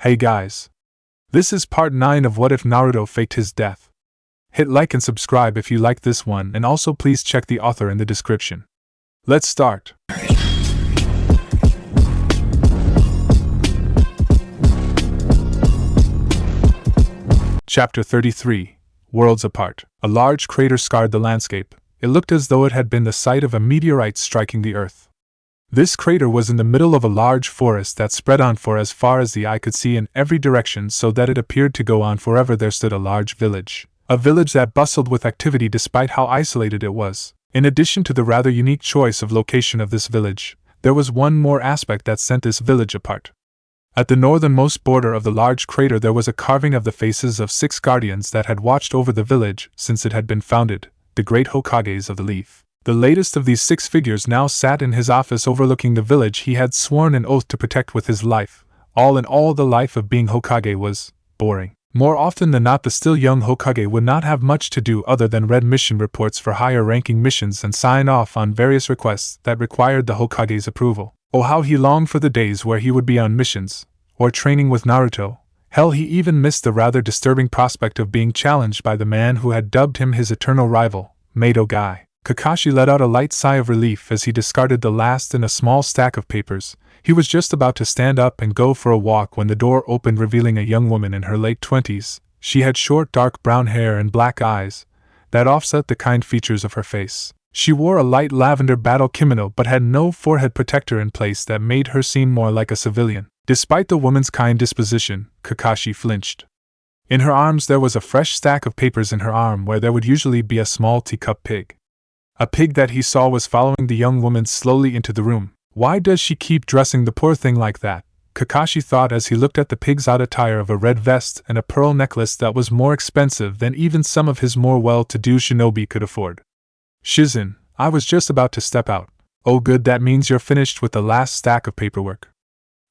Hey guys! This is part 9 of What If Naruto Faked His Death. Hit like and subscribe if you like this one, and also please check the author in the description. Let's start. Chapter 33, Worlds Apart. A large crater scarred the landscape. It looked as though it had been the site of a meteorite striking the earth. This crater was in the middle of a large forest that spread on for as far as the eye could see in every direction, so that it appeared to go on forever. There stood a large village. A village that bustled with activity despite how isolated it was. In addition to the rather unique choice of location of this village, there was one more aspect that set this village apart. At the northernmost border of the large crater there was a carving of the faces of 6 guardians that had watched over the village since it had been founded, the great Hokages of the Leaf. The latest of these 6 figures now sat in his office overlooking the village he had sworn an oath to protect with his life. All in all, the life of being Hokage was boring. More often than not, the still young Hokage would not have much to do other than read mission reports for higher-ranking missions and sign off on various requests that required the Hokage's approval. Oh, how he longed for the days where he would be on missions, or training with Naruto. Hell, he even missed the rather disturbing prospect of being challenged by the man who had dubbed him his eternal rival, Mato Guy. Kakashi let out a light sigh of relief as he discarded the last in a small stack of papers. He was just about to stand up and go for a walk when the door opened, revealing a young woman in her late 20s. She had short dark brown hair and black eyes that offset the kind features of her face. She wore a light lavender battle kimono but had no forehead protector in place that made her seem more like a civilian. Despite the woman's kind disposition, Kakashi flinched. In her arms there was a fresh stack of papers in her arm where there would usually be a small teacup pig. A pig that he saw was following the young woman slowly into the room. Why does she keep dressing the poor thing like that? Kakashi thought as he looked at the pig's odd attire of a red vest and a pearl necklace that was more expensive than even some of his more well-to-do shinobi could afford. Shizen, I was just about to step out. Oh good, that means you're finished with the last stack of paperwork.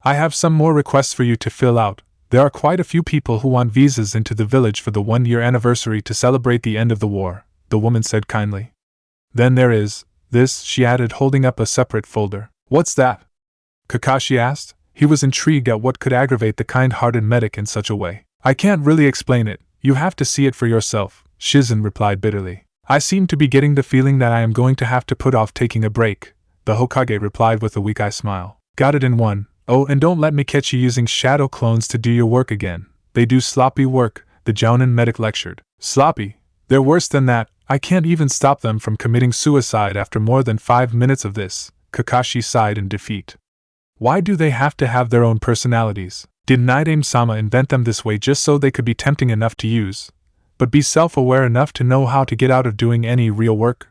I have some more requests for you to fill out. There are quite a few people who want visas into the village for the 1-year anniversary to celebrate the end of the war, the woman said kindly. Then there is this, she added, holding up a separate folder. What's that? Kakashi asked. He was intrigued at what could aggravate the kind-hearted medic in such a way. I can't really explain it, you have to see it for yourself, Shizen replied bitterly. I seem to be getting the feeling that I am going to have to put off taking a break, the Hokage replied with a weak-eye smile. Got it in one. Oh, and don't let me catch you using shadow clones to do your work again. They do sloppy work, the Jounin medic lectured. Sloppy? They're worse than that. I can't even stop them from committing suicide after more than 5 minutes of this, Kakashi sighed in defeat. Why do they have to have their own personalities? Did Naidame-sama invent them this way just so they could be tempting enough to use, but be self-aware enough to know how to get out of doing any real work?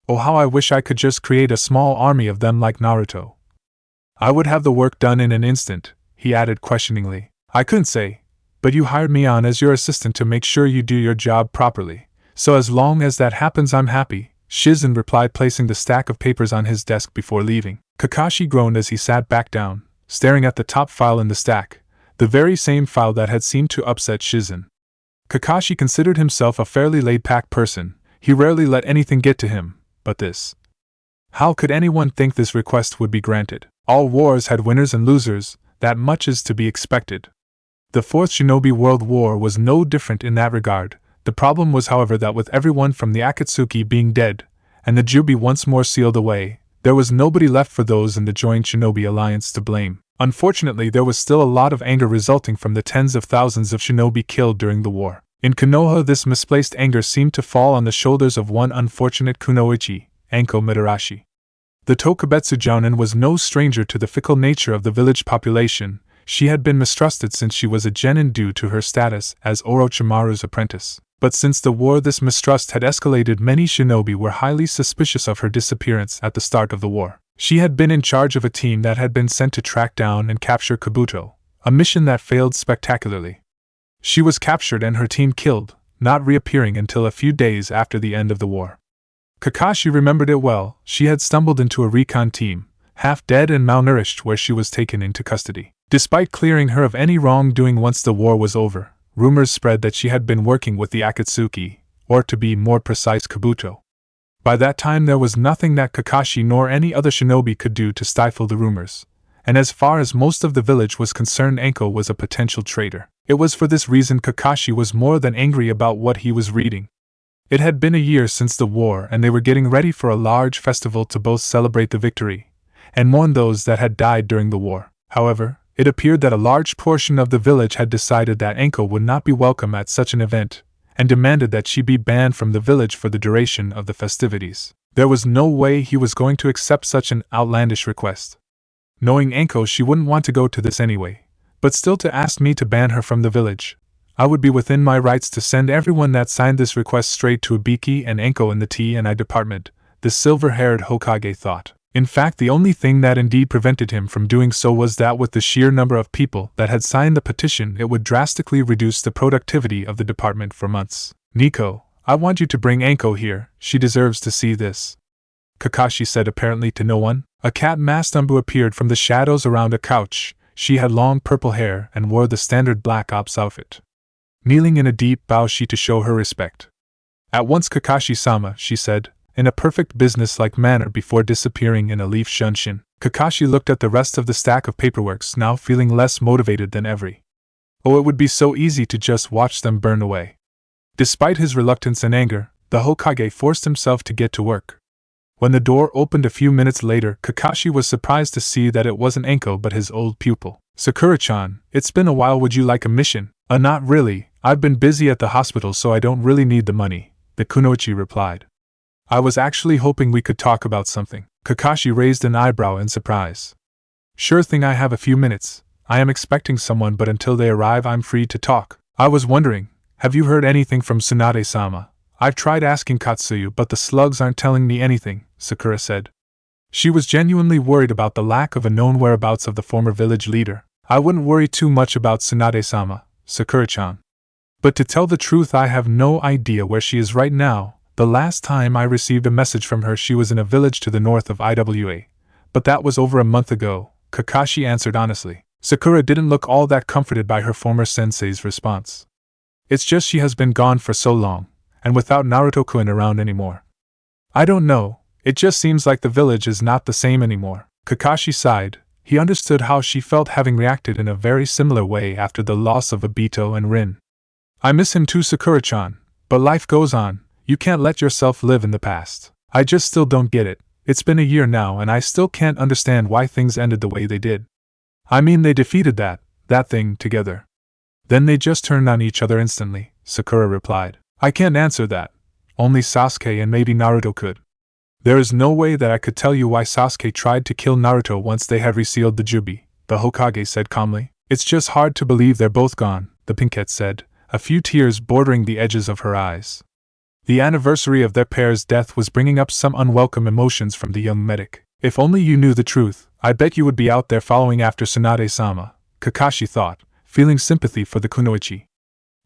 Oh, how I wish I could just create a small army of them like Naruto. I would have the work done in an instant, he added questioningly. I couldn't say, but you hired me on as your assistant to make sure you do your job properly. So as long as that happens, I'm happy, Shizen replied, placing the stack of papers on his desk before leaving. Kakashi groaned as he sat back down, staring at the top file in the stack, the very same file that had seemed to upset Shizen. Kakashi considered himself a fairly laid-back person. He rarely let anything get to him, but this. How could anyone think this request would be granted? All wars had winners and losers, that much is to be expected. The Fourth Shinobi World War was no different in that regard. The problem was, however, that with everyone from the Akatsuki being dead, and the Jubi once more sealed away, there was nobody left for those in the joint Shinobi alliance to blame. Unfortunately, there was still a lot of anger resulting from the tens of thousands of shinobi killed during the war. In Konoha, this misplaced anger seemed to fall on the shoulders of one unfortunate kunoichi, Anko Mitarashi. The Tokubetsu Jounin was no stranger to the fickle nature of the village population. She had been mistrusted since she was a genin due to her status as Orochimaru's apprentice. But since the war, this mistrust had escalated. Many shinobi were highly suspicious of her disappearance at the start of the war. She had been in charge of a team that had been sent to track down and capture Kabuto, a mission that failed spectacularly. She was captured and her team killed, not reappearing until a few days after the end of the war. Kakashi remembered it well. She had stumbled into a recon team, half dead and malnourished, where she was taken into custody. Despite clearing her of any wrongdoing once the war was over, rumors spread that she had been working with the Akatsuki, or to be more precise, Kabuto. By that time there was nothing that Kakashi nor any other shinobi could do to stifle the rumors, and as far as most of the village was concerned, Anko was a potential traitor. It was for this reason Kakashi was more than angry about what he was reading. It had been a year since the war, and they were getting ready for a large festival to both celebrate the victory and mourn those that had died during the war. However, it appeared that a large portion of the village had decided that Anko would not be welcome at such an event, and demanded that she be banned from the village for the duration of the festivities. There was no way he was going to accept such an outlandish request. Knowing Anko, she wouldn't want to go to this anyway, but still to ask me to ban her from the village. I would be within my rights to send everyone that signed this request straight to Ibiki and Anko in the T&I department, the silver-haired Hokage thought. In fact, the only thing that indeed prevented him from doing so was that with the sheer number of people that had signed the petition, it would drastically reduce the productivity of the department for months. Nico, I want you to bring Anko here, she deserves to see this. Kakashi said, apparently to no one. A cat-masked Umbu appeared from the shadows around a couch. She had long purple hair and wore the standard Black Ops outfit. Kneeling in a deep bow she to show her respect. At once Kakashi-sama, she said, in a perfect business-like manner before disappearing in a leaf shunshin. Kakashi looked at the rest of the stack of paperworks, now feeling less motivated than ever. Oh, it would be so easy to just watch them burn away. Despite his reluctance and anger, the Hokage forced himself to get to work. When the door opened a few minutes later, Kakashi was surprised to see that it wasn't Anko but his old pupil. Sakura-chan, it's been a while, would you like a mission? Not really, I've been busy at the hospital so I don't really need the money, the kunoichi replied. I was actually hoping we could talk about something. Kakashi raised an eyebrow in surprise. Sure thing, I have a few minutes. I am expecting someone, but until they arrive I'm free to talk. I was wondering, have you heard anything from Tsunade-sama? I've tried asking Katsuyu but the slugs aren't telling me anything, Sakura said. She was genuinely worried about the lack of a known whereabouts of the former village leader. I wouldn't worry too much about Tsunade-sama, Sakura-chan. But to tell the truth, I have no idea where she is right now. The last time I received a message from her she was in a village to the north of Iwa, but that was over a month ago, Kakashi answered honestly. Sakura didn't look all that comforted by her former sensei's response. It's just she has been gone for so long, and without Naruto-kun around anymore. I don't know, it just seems like the village is not the same anymore. Kakashi sighed. He understood how she felt, having reacted in a very similar way after the loss of Obito and Rin. I miss him too, Sakura-chan, but life goes on. You can't let yourself live in the past. I just still don't get it. It's been a year now and I still can't understand why things ended the way they did. I mean, they defeated that thing together. Then they just turned on each other instantly, Sakura replied. I can't answer that. Only Sasuke and maybe Naruto could. There is no way that I could tell you why Sasuke tried to kill Naruto once they had resealed the Jubi, the Hokage said calmly. It's just hard to believe they're both gone, the Pinkette said, a few tears bordering the edges of her eyes. The anniversary of their pair's death was bringing up some unwelcome emotions from the young medic. If only you knew the truth, I bet you would be out there following after Tsunade-sama, Kakashi thought, feeling sympathy for the kunoichi.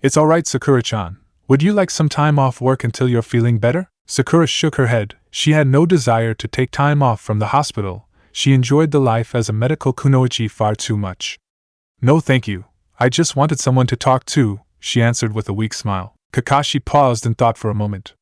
It's alright, Sakura-chan. Would you like some time off work until you're feeling better? Sakura shook her head. She had no desire to take time off from the hospital. She enjoyed the life as a medical kunoichi far too much. No thank you. I just wanted someone to talk to, she answered with a weak smile. Kakashi paused and thought for a moment.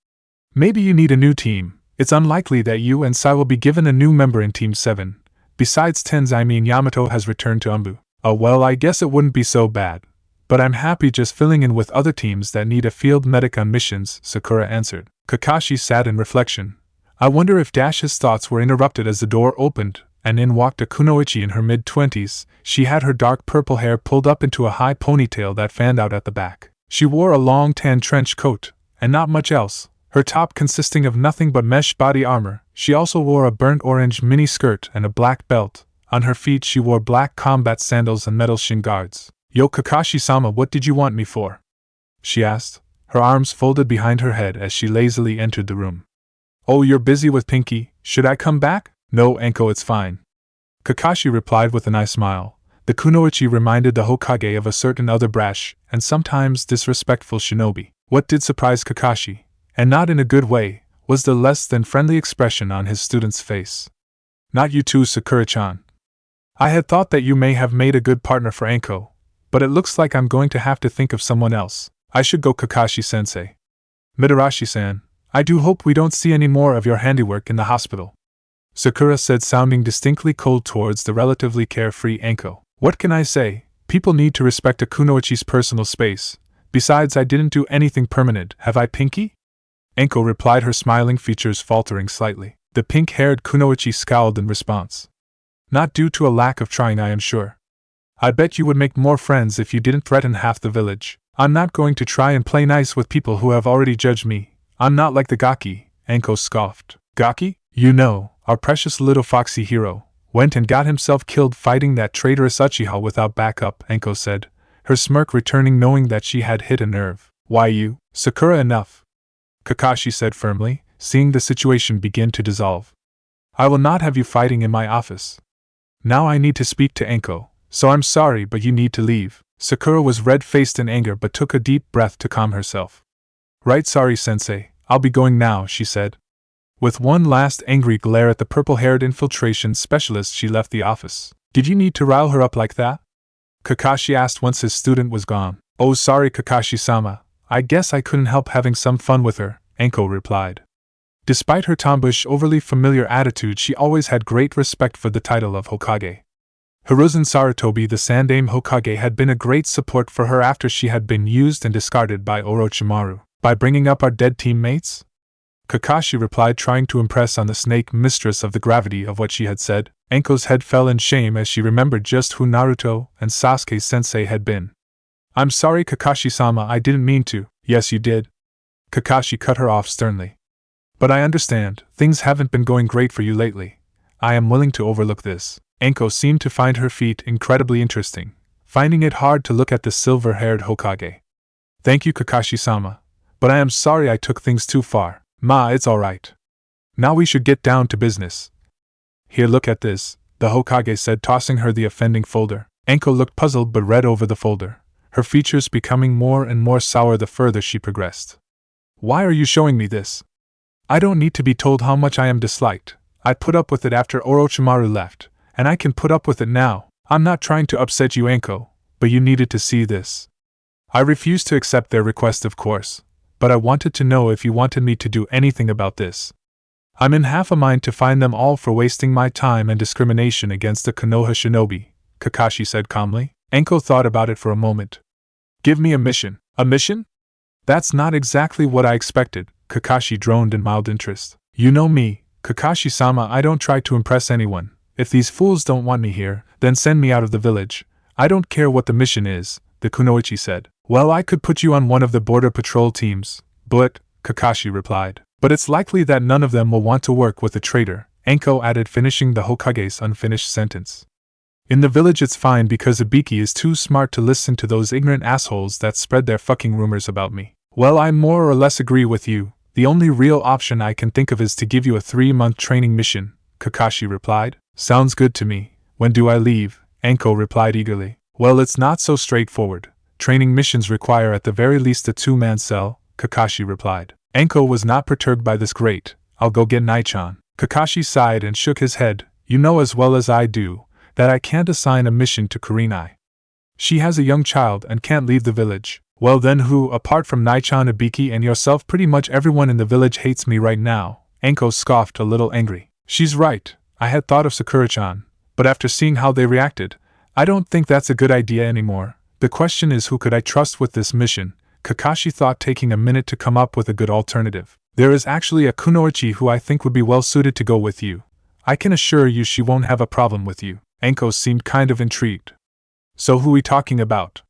Maybe you need a new team. It's unlikely that you and Sai will be given a new member in Team 7. Besides Yamato has returned to Umbu. Oh well, I guess it wouldn't be so bad. But I'm happy just filling in with other teams that need a field medic on missions, Sakura answered. Kakashi sat in reflection. I wonder if His thoughts were interrupted as the door opened, and in walked a kunoichi in her mid-20s. She had her dark purple hair pulled up into a high ponytail that fanned out at the back. She wore a long tan trench coat, and not much else, her top consisting of nothing but mesh body armor. She also wore a burnt orange mini skirt and a black belt. On her feet she wore black combat sandals and metal shin guards. Yo, Kakashi-sama, what did you want me for? She asked, her arms folded behind her head as she lazily entered the room. Oh, you're busy with Pinky, should I come back? No, Anko, it's fine. Kakashi replied with a nice smile. The kunoichi reminded the Hokage of a certain other brash, and sometimes disrespectful shinobi. What did surprise Kakashi, and not in a good way, was the less than friendly expression on his student's face. Not you too, Sakura-chan. I had thought that you may have made a good partner for Anko, but it looks like I'm going to have to think of someone else. I should go, Kakashi-sensei. Mitarashi-san, I do hope we don't see any more of your handiwork in the hospital. Sakura said, sounding distinctly cold towards the relatively carefree Anko. What can I say? People need to respect a kunoichi's personal space. Besides, I didn't do anything permanent, have I, Pinky? Anko replied, her smiling features faltering slightly. The pink-haired kunoichi scowled in response. Not due to a lack of trying, I am sure. I bet you would make more friends if you didn't threaten half the village. I'm not going to try and play nice with people who have already judged me. I'm not like the Gaki, Anko scoffed. Gaki? You know, our precious little foxy hero, went and got himself killed fighting that traitorous Uchiha without backup, Anko said, her smirk returning knowing that she had hit a nerve. Why you, Sakura? Enough, Kakashi said firmly, seeing the situation begin to dissolve. I will not have you fighting in my office. Now I need to speak to Anko, so I'm sorry but you need to leave. Sakura was red-faced in anger but took a deep breath to calm herself. Right, sorry sensei, I'll be going now, she said. With one last angry glare at the purple-haired infiltration specialist, she left the office. Did you need to rile her up like that? Kakashi asked once his student was gone. Oh, sorry Kakashi-sama, I guess I couldn't help having some fun with her, Anko replied. Despite her tomboyish, overly familiar attitude, she always had great respect for the title of Hokage. Hiruzen Sarutobi, the Sandaime Hokage, had been a great support for her after she had been used and discarded by Orochimaru. By bringing up our dead teammates? Kakashi replied, trying to impress on the snake mistress of the gravity of what she had said. Anko's head fell in shame as she remembered just who Naruto and Sasuke-sensei had been. I'm sorry Kakashi-sama, I didn't mean to. Yes you did. Kakashi cut her off sternly. But I understand, things haven't been going great for you lately. I am willing to overlook this. Anko seemed to find her feat incredibly interesting, finding it hard to look at the silver-haired Hokage. Thank you Kakashi-sama, but I am sorry I took things too far. Ma, it's alright. Now we should get down to business. Here, look at this, the Hokage said, tossing her the offending folder. Anko looked puzzled but read over the folder, her features becoming more and more sour the further she progressed. Why are you showing me this? I don't need to be told how much I am disliked. I put up with it after Orochimaru left, and I can put up with it now. I'm not trying to upset you, Anko, but you needed to see this. I refused to accept their request, of course, but I wanted to know if you wanted me to do anything about this. I'm in half a mind to fine them all for wasting my time and discrimination against the Konoha shinobi, Kakashi said calmly. Anko thought about it for a moment. Give me a mission. A mission? That's not exactly what I expected, Kakashi droned in mild interest. You know me, Kakashi-sama, I don't try to impress anyone. If these fools don't want me here, then send me out of the village. I don't care what the mission is, the kunoichi said. Well, I could put you on one of the border patrol teams, but, Kakashi replied. But it's likely that none of them will want to work with a traitor, Anko added, finishing the Hokage's unfinished sentence. In the village it's fine because Ibiki is too smart to listen to those ignorant assholes that spread their fucking rumors about me. Well, I more or less agree with you. The only real option I can think of is to give you a 3-month training mission, Kakashi replied. Sounds good to me. When do I leave? Anko replied eagerly. Well, it's not so straightforward. Training missions require at the very least a 2-man cell, Kakashi replied. Anko was not perturbed by this. Great, I'll go get Naichan. Kakashi sighed and shook his head. You know as well as I do that I can't assign a mission to Karinai. She has a young child and can't leave the village. Well then who, apart from Naichan, Ibiki and yourself? Pretty much everyone in the village hates me right now, Anko scoffed, a little angry. She's right, I had thought of Sakura-chan, but after seeing how they reacted, I don't think that's a good idea anymore. The question is, who could I trust with this mission? Kakashi thought, taking a minute to come up with a good alternative. There is actually a kunoichi who I think would be well suited to go with you. I can assure you she won't have a problem with you. Anko seemed kind of intrigued. So who we talking about?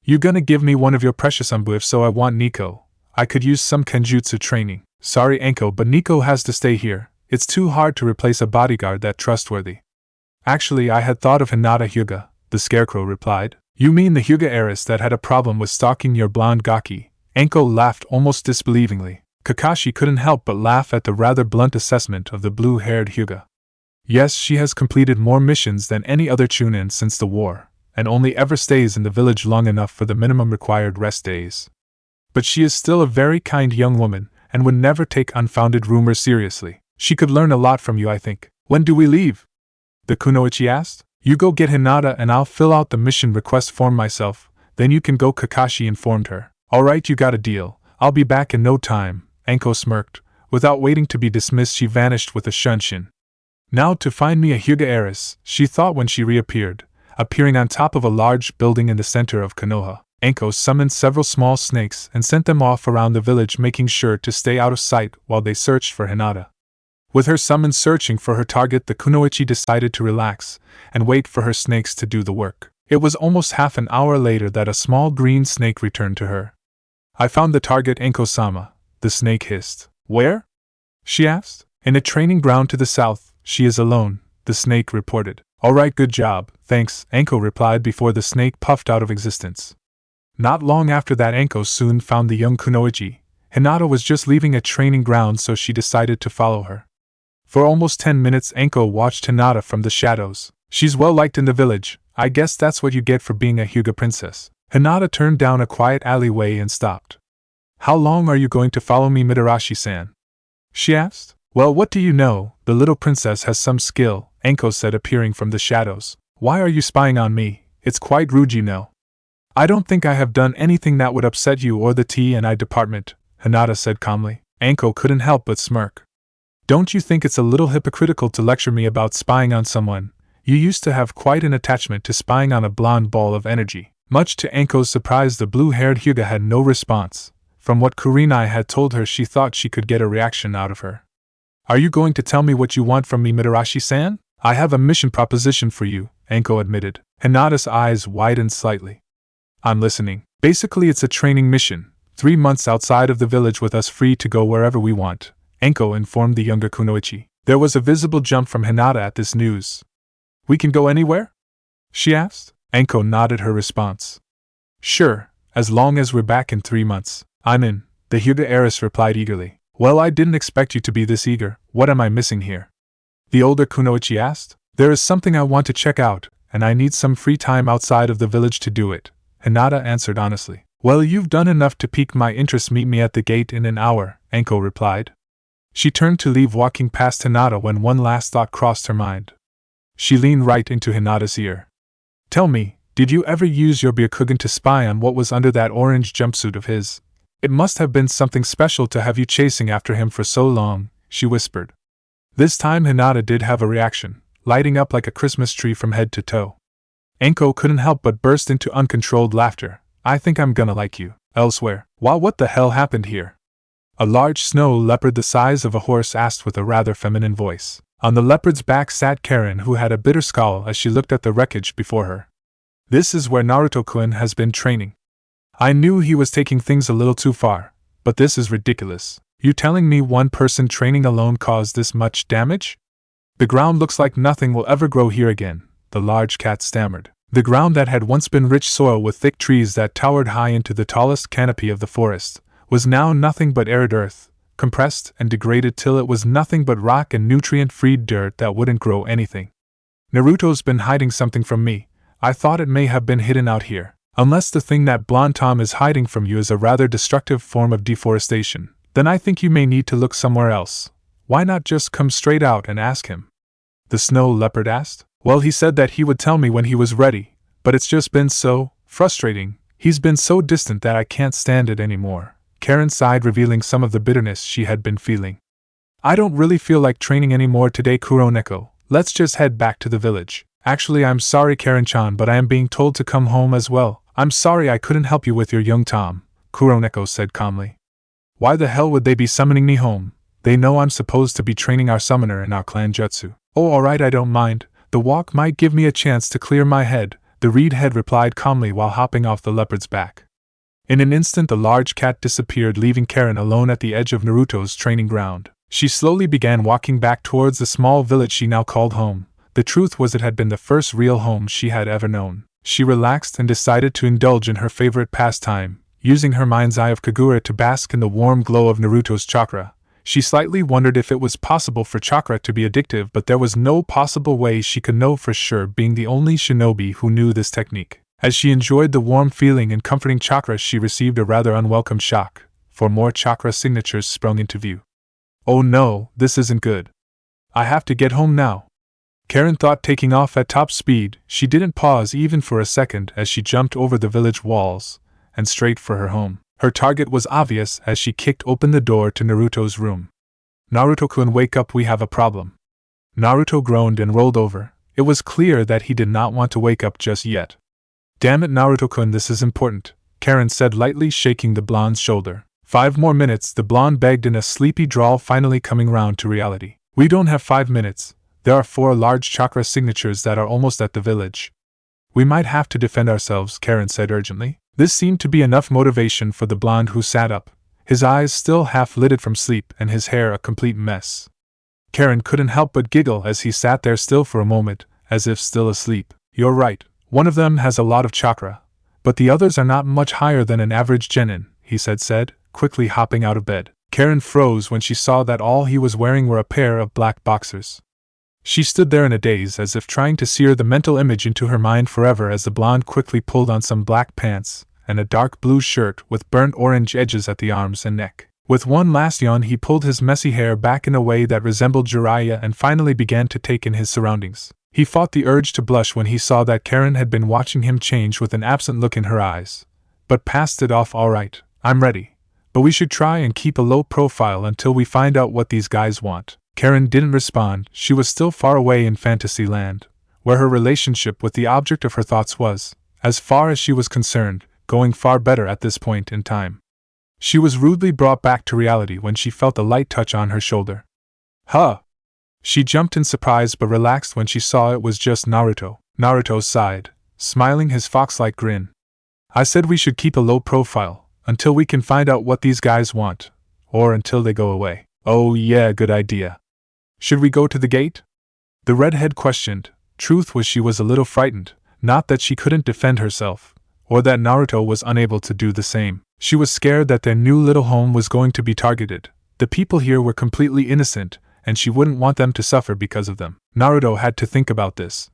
You gonna give me one of your precious umbu? If so, I want Nico. I could use some kenjutsu training. Sorry Anko, but Nico has to stay here. It's too hard to replace a bodyguard that trustworthy. Actually, I had thought of Hinata Hyuga, the scarecrow replied. You mean the Hyuga heiress that had a problem with stalking your blonde Gaki? Anko laughed almost disbelievingly. Kakashi couldn't help but laugh at the rather blunt assessment of the blue-haired Hyuga. Yes, she has completed more missions than any other Chunin since the war, and only ever stays in the village long enough for the minimum required rest days. But she is still a very kind young woman, and would never take unfounded rumors seriously. She could learn a lot from you, I think. When do we leave? The kunoichi asked. You go get Hinata and I'll fill out the mission request form myself, then you can go, Kakashi informed her. Alright, you got a deal. I'll be back in no time, Anko smirked. Without waiting to be dismissed, she vanished with a shunshin. Now to find me a Hyuga heiress, she thought when she reappeared, appearing on top of a large building in the center of Konoha. Anko summoned several small snakes and sent them off around the village, making sure to stay out of sight while they searched for Hinata. With her summons searching for her target, the kunoichi decided to relax and wait for her snakes to do the work. It was almost half an hour later that a small green snake returned to her. I found the target, Anko-sama, the snake hissed. Where? She asked. In a training ground to the south. She is alone, the snake reported. Alright, good job, thanks, Anko replied before the snake puffed out of existence. Not long after that, Anko soon found the young kunoichi. Hinata was just leaving a training ground, so she decided to follow her. For almost 10 minutes Anko watched Hinata from the shadows. She's well liked in the village, I guess that's what you get for being a Hyuga princess. Hinata turned down a quiet alleyway and stopped. How long are you going to follow me, Mitarashi-san? She asked. Well, what do you know, the little princess has some skill, Anko said, appearing from the shadows. Why are you spying on me? It's quite rude, you know. I don't think I have done anything that would upset you or the T&I department, Hinata said calmly. Anko couldn't help but smirk. Don't you think it's a little hypocritical to lecture me about spying on someone? You used to have quite an attachment to spying on a blonde ball of energy. Much to Anko's surprise, the blue-haired Hyuga had no response. From what Kurenai had told her, she thought she could get a reaction out of her. Are you going to tell me what you want from me, Mitarashi-san? I have a mission proposition for you, Anko admitted. Hinata's eyes widened slightly. I'm listening. Basically, it's a training mission. 3 months outside of the village with us, free to go wherever we want, Anko informed the younger kunoichi. There was a visible jump from Hinata at this news. We can go anywhere? She asked. Anko nodded her response. Sure, as long as we're back in 3 months. I'm in, the Hyuga heiress replied eagerly. Well, I didn't expect you to be this eager. What am I missing here? The older kunoichi asked. There is something I want to check out, and I need some free time outside of the village to do it, Hinata answered honestly. Well, you've done enough to pique my interest. Meet me at the gate in an hour, Anko replied. She turned to leave, walking past Hinata, when one last thought crossed her mind. She leaned right into Hinata's ear. Tell me, did you ever use your Byakugan to spy on what was under that orange jumpsuit of his? It must have been something special to have you chasing after him for so long, she whispered. This time Hinata did have a reaction, lighting up like a Christmas tree from head to toe. Anko couldn't help but burst into uncontrolled laughter. I think I'm gonna like you. Elsewhere. Wow, what the hell happened here? A large snow leopard the size of a horse asked with a rather feminine voice. On the leopard's back sat Karin, who had a bitter scowl as she looked at the wreckage before her. This is where Naruto-kun has been training. I knew he was taking things a little too far, but this is ridiculous. You telling me one person training alone caused this much damage? The ground looks like nothing will ever grow here again, the large cat stammered. The ground that had once been rich soil with thick trees that towered high into the tallest canopy of the forest, was now nothing but arid earth, compressed and degraded till it was nothing but rock and nutrient-free dirt that wouldn't grow anything. Naruto's been hiding something from me. I thought it may have been hidden out here. Unless the thing that Blonde Tom is hiding from you is a rather destructive form of deforestation, then I think you may need to look somewhere else. Why not just come straight out and ask him? The snow leopard asked. Well, he said that he would tell me when he was ready, but it's just been so frustrating. He's been so distant that I can't stand it anymore. Karin sighed, revealing some of the bitterness she had been feeling. I don't really feel like training anymore today, Kuroneko. Let's just head back to the village. Actually, I'm sorry, Karin-chan, but I am being told to come home as well. I'm sorry I couldn't help you with your young Tom, Kuroneko said calmly. Why the hell would they be summoning me home? They know I'm supposed to be training our summoner in our clan jutsu. Oh, alright, I don't mind. The walk might give me a chance to clear my head, the reed head replied calmly while hopping off the leopard's back. In an instant the large cat disappeared, leaving Karin alone at the edge of Naruto's training ground. She slowly began walking back towards the small village she now called home. The truth was, it had been the first real home she had ever known. She relaxed and decided to indulge in her favorite pastime, using her mind's eye of Kagura to bask in the warm glow of Naruto's chakra. She slightly wondered if it was possible for chakra to be addictive, but there was no possible way she could know for sure, being the only shinobi who knew this technique. As she enjoyed the warm feeling and comforting chakra, she received a rather unwelcome shock, for more chakra signatures sprung into view. Oh no, this isn't good. I have to get home now. Karin thought, taking off at top speed. She didn't pause even for a second as she jumped over the village walls and straight for her home. Her target was obvious as she kicked open the door to Naruto's room. Naruto-kun, wake up, we have a problem. Naruto groaned and rolled over. It was clear that he did not want to wake up just yet. Damn it, Naruto-kun, this is important, Karin said lightly, shaking the blonde's shoulder. 5 more minutes, the blonde begged in a sleepy drawl, finally coming round to reality. We don't have 5 minutes. There are 4 large chakra signatures that are almost at the village. We might have to defend ourselves, Karin said urgently. This seemed to be enough motivation for the blonde, who sat up, his eyes still half-lidded from sleep and his hair a complete mess. Karin couldn't help but giggle as he sat there still for a moment, as if still asleep. You're right, one of them has a lot of chakra, but the others are not much higher than an average genin, he said, quickly hopping out of bed. Karin froze when she saw that all he was wearing were a pair of black boxers. She stood there in a daze, as if trying to sear the mental image into her mind forever, as the blonde quickly pulled on some black pants and a dark blue shirt with burnt orange edges at the arms and neck. With one last yawn, he pulled his messy hair back in a way that resembled Jiraiya and finally began to take in his surroundings. He fought the urge to blush when he saw that Karin had been watching him change with an absent look in her eyes, but passed it off. All right, I'm ready. But we should try and keep a low profile until we find out what these guys want. Karin didn't respond. She was still far away in fantasy land, where her relationship with the object of her thoughts was, as far as she was concerned, going far better at this point in time. She was rudely brought back to reality when she felt a light touch on her shoulder. Huh! She jumped in surprise but relaxed when she saw it was just Naruto. Naruto sighed, smiling his fox-like grin. I said we should keep a low profile, until we can find out what these guys want, or until they go away. Oh yeah, good idea. Should we go to the gate? The redhead questioned. Truth was, she was a little frightened, not that she couldn't defend herself, or that Naruto was unable to do the same. She was scared that their new little home was going to be targeted. The people here were completely innocent, and she wouldn't want them to suffer because of them. Naruto had to think about this.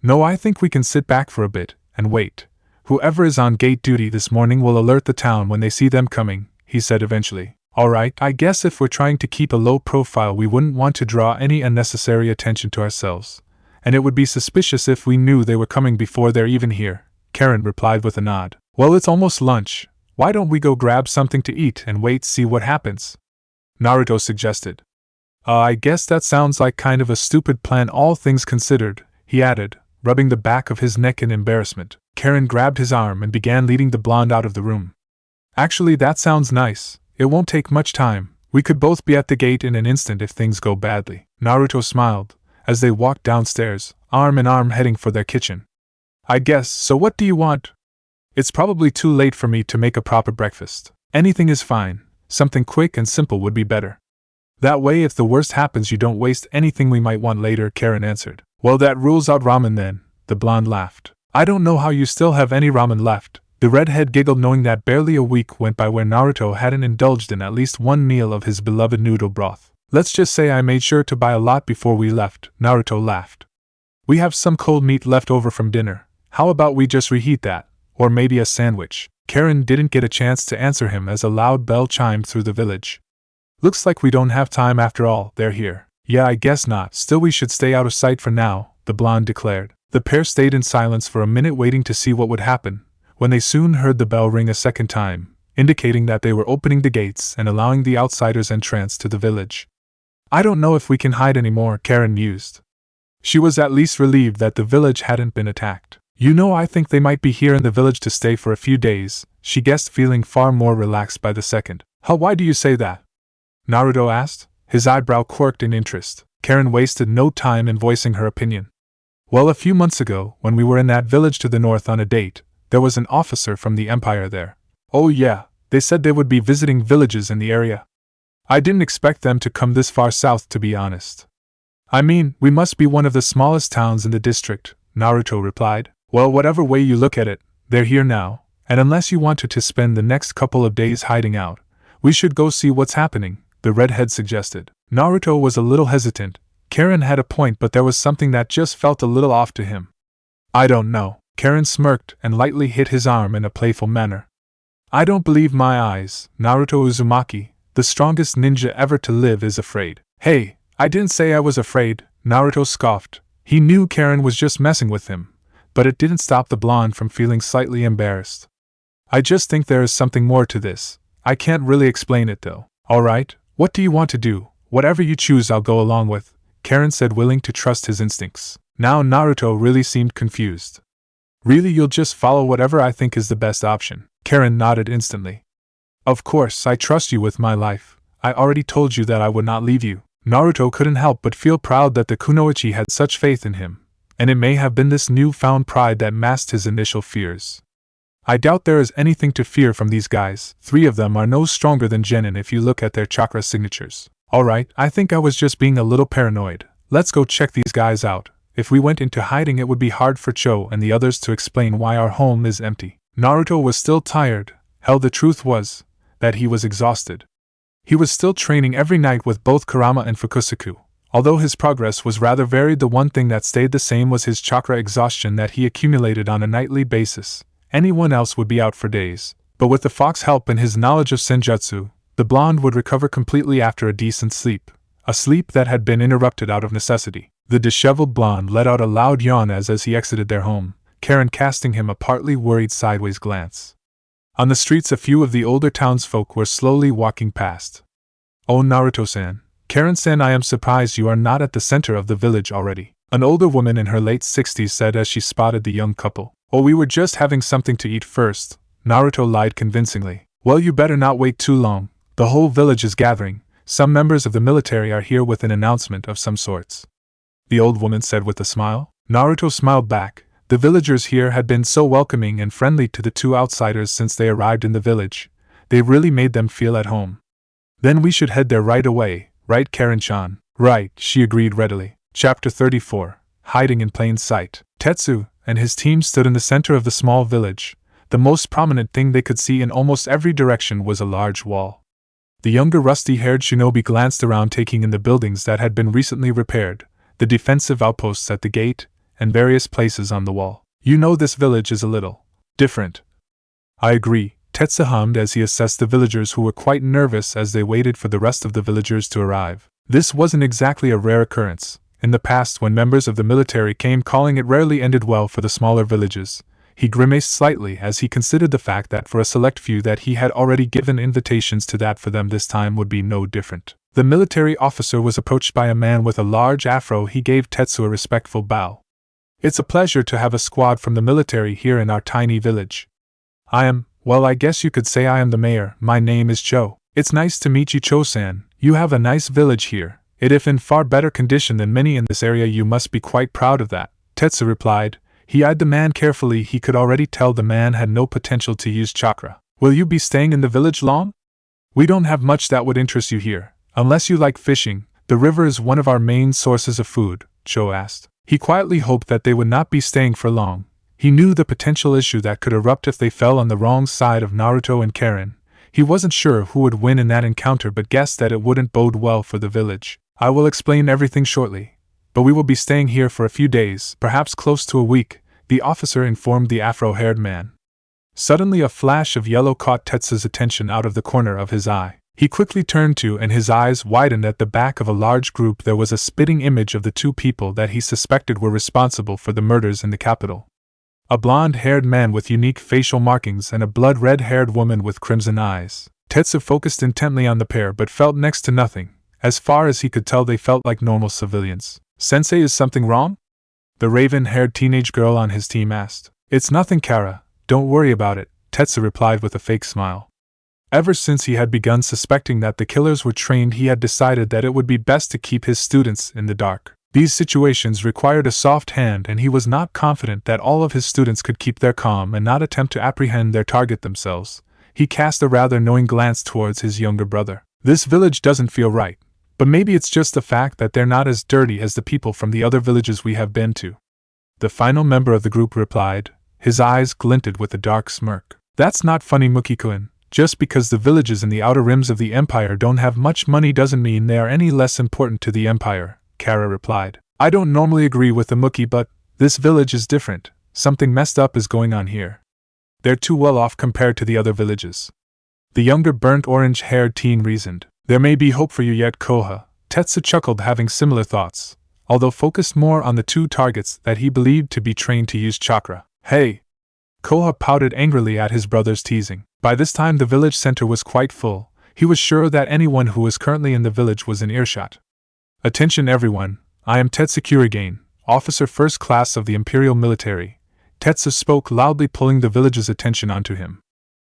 No, I think we can sit back for a bit and wait. Whoever is on gate duty this morning will alert the town when they see them coming, he said eventually. Alright, I guess if we're trying to keep a low profile, we wouldn't want to draw any unnecessary attention to ourselves, and it would be suspicious if we knew they were coming before they're even here, Karin replied with a nod. Well, it's almost lunch. Why don't we go grab something to eat and wait, see what happens? Naruto suggested. I guess that sounds like kind of a stupid plan, all things considered, he added, rubbing the back of his neck in embarrassment. Karin grabbed his arm and began leading the blonde out of the room. Actually, that sounds nice. It won't take much time. We could both be at the gate in an instant if things go badly. Naruto smiled as they walked downstairs, arm in arm, heading for their kitchen. I guess, so what do you want? It's probably too late for me to make a proper breakfast. Anything is fine. Something quick and simple would be better. That way, if the worst happens, you don't waste anything we might want later, Karin answered. Well, that rules out ramen then, the blonde laughed. I don't know how you still have any ramen left. The redhead giggled, knowing that barely a week went by where Naruto hadn't indulged in at least one meal of his beloved noodle broth. Let's just say I made sure to buy a lot before we left, Naruto laughed. We have some cold meat left over from dinner. How about we just reheat that? Or maybe a sandwich? Karin didn't get a chance to answer him as a loud bell chimed through the village. Looks like we don't have time after all, they're here. Yeah, I guess not. Still, we should stay out of sight for now, the blonde declared. The pair stayed in silence for a minute, waiting to see what would happen, when they soon heard the bell ring a second time, indicating that they were opening the gates and allowing the outsiders entrance to the village. I don't know if we can hide anymore, Karin mused. She was at least relieved that the village hadn't been attacked. You know, I think they might be here in the village to stay for a few days, she guessed, feeling far more relaxed by the second. Why do you say that? Naruto asked, his eyebrow quirked in interest. Karin wasted no time in voicing her opinion. Well, a few months ago, when we were in that village to the north on a date, there was an officer from the Empire there. Oh yeah, they said they would be visiting villages in the area. I didn't expect them to come this far south, to be honest. I mean, we must be one of the smallest towns in the district, Naruto replied. Well, whatever way you look at it, they're here now, and unless you wanted to spend the next couple of days hiding out, we should go see what's happening, the redhead suggested. Naruto was a little hesitant. Karin had a point, but there was something that just felt a little off to him. I don't know. Karin smirked and lightly hit his arm in a playful manner. I don't believe my eyes. Naruto Uzumaki, the strongest ninja ever to live, is afraid. Hey, I didn't say I was afraid, Naruto scoffed. He knew Karin was just messing with him, but it didn't stop the blonde from feeling slightly embarrassed. I just think there is something more to this. I can't really explain it though. Alright, what do you want to do? Whatever you choose, I'll go along with, Karin said, willing to trust his instincts. Now Naruto really seemed confused. Really, you'll just follow whatever I think is the best option? Karin nodded instantly. Of course, I trust you with my life. I already told you that I would not leave you. Naruto couldn't help but feel proud that the kunoichi had such faith in him, and it may have been this newfound pride that masked his initial fears. I doubt there is anything to fear from these guys. 3 of them are no stronger than Genin if you look at their chakra signatures. Alright, I think I was just being a little paranoid. Let's go check these guys out. If we went into hiding, it would be hard for Cho and the others to explain why our home is empty. Naruto was still tired. Hell, the truth was that he was exhausted. He was still training every night with both Kurama and Fukusaku. Although his progress was rather varied, the one thing that stayed the same was his chakra exhaustion that he accumulated on a nightly basis. Anyone else would be out for days, but with the fox's help and his knowledge of senjutsu, the blonde would recover completely after a decent sleep, a sleep that had been interrupted out of necessity. The disheveled blonde let out a loud yawn as he exited their home, Karin casting him a partly worried sideways glance. On the streets, a few of the older townsfolk were slowly walking past. Oh, Naruto-san, Karin-san, I am surprised you are not at the center of the village already, an older woman in her late 60s said as she spotted the young couple. Oh, we were just having something to eat first, Naruto lied convincingly. Well, you better not wait too long. The whole village is gathering. Some members of the military are here with an announcement of some sorts, the old woman said with a smile. Naruto smiled back. The villagers here had been so welcoming and friendly to the 2 outsiders since they arrived in the village. They really made them feel at home. Then we should head there right away, right, Karin-chan? Right, she agreed readily. Chapter 34. Hiding in plain sight. Tetsu and his team stood in the center of the small village. The most prominent thing they could see in almost every direction was a large wall. The younger rusty-haired shinobi glanced around, taking in the buildings that had been recently repaired, the defensive outposts at the gate, and various places on the wall. You know, this village is a little different. I agree, Tetsu hummed as he assessed the villagers, who were quite nervous as they waited for the rest of the villagers to arrive. This wasn't exactly a rare occurrence. In the past, when members of the military came calling, it rarely ended well for the smaller villages. He grimaced slightly as he considered the fact that for a select few that he had already given invitations to, that for them this time would be no different. The military officer was approached by a man with a large afro. He gave Tetsu a respectful bow. It's a pleasure to have a squad from the military here in our tiny village. Well, I guess you could say I am the mayor. My name is Cho. It's nice to meet you, Cho-san. You have a nice village here. If in far better condition than many in this area, you must be quite proud of that, Tetsu replied. He eyed the man carefully. He could already tell the man had no potential to use chakra. Will you be staying in the village long? We don't have much that would interest you here, unless you like fishing. The river is one of our main sources of food, Cho asked. He quietly hoped that they would not be staying for long. He knew the potential issue that could erupt if they fell on the wrong side of Naruto and Karin. He wasn't sure who would win in that encounter, but guessed that it wouldn't bode well for the village. I will explain everything shortly, but we will be staying here for a few days, perhaps close to a week, the officer informed the afro-haired man. Suddenly a flash of yellow caught Tetsu's attention out of the corner of his eye. He quickly turned to, and his eyes widened. At the back of a large group there was a spitting image of the 2 people that he suspected were responsible for the murders in the capital. A blonde-haired man with unique facial markings and a blood-red-haired woman with crimson eyes. Tetsu focused intently on the pair but felt next to nothing. As far as he could tell, they felt like normal civilians. Sensei, is something wrong? The raven-haired teenage girl on his team asked. It's nothing, Kara. Don't worry about it, Tetsu replied with a fake smile. Ever since he had begun suspecting that the killers were trained, he had decided that it would be best to keep his students in the dark. These situations required a soft hand, and he was not confident that all of his students could keep their calm and not attempt to apprehend their target themselves. He cast a rather knowing glance towards his younger brother. This village doesn't feel right, but maybe it's just the fact that they're not as dirty as the people from the other villages we have been to. The final member of the group replied. His eyes glinted with a dark smirk. That's not funny, Mukiko-kun. Just because the villages in the outer rims of the empire don't have much money doesn't mean they are any less important to the empire, Kara replied. I don't normally agree with the Mookie, but this village is different. Something messed up is going on here. They're too well off compared to the other villages. The younger burnt orange-haired teen reasoned. There may be hope for you yet, Koha. Tetsu chuckled, having similar thoughts, although focused more on the 2 targets that he believed to be trained to use chakra. Hey! Koha pouted angrily at his brother's teasing. By this time the village center was quite full. He was sure that anyone who was currently in the village was in earshot. Attention everyone, I am Tetsu Kurigane, officer first class of the Imperial military. Tetsu spoke loudly, pulling the village's attention onto him.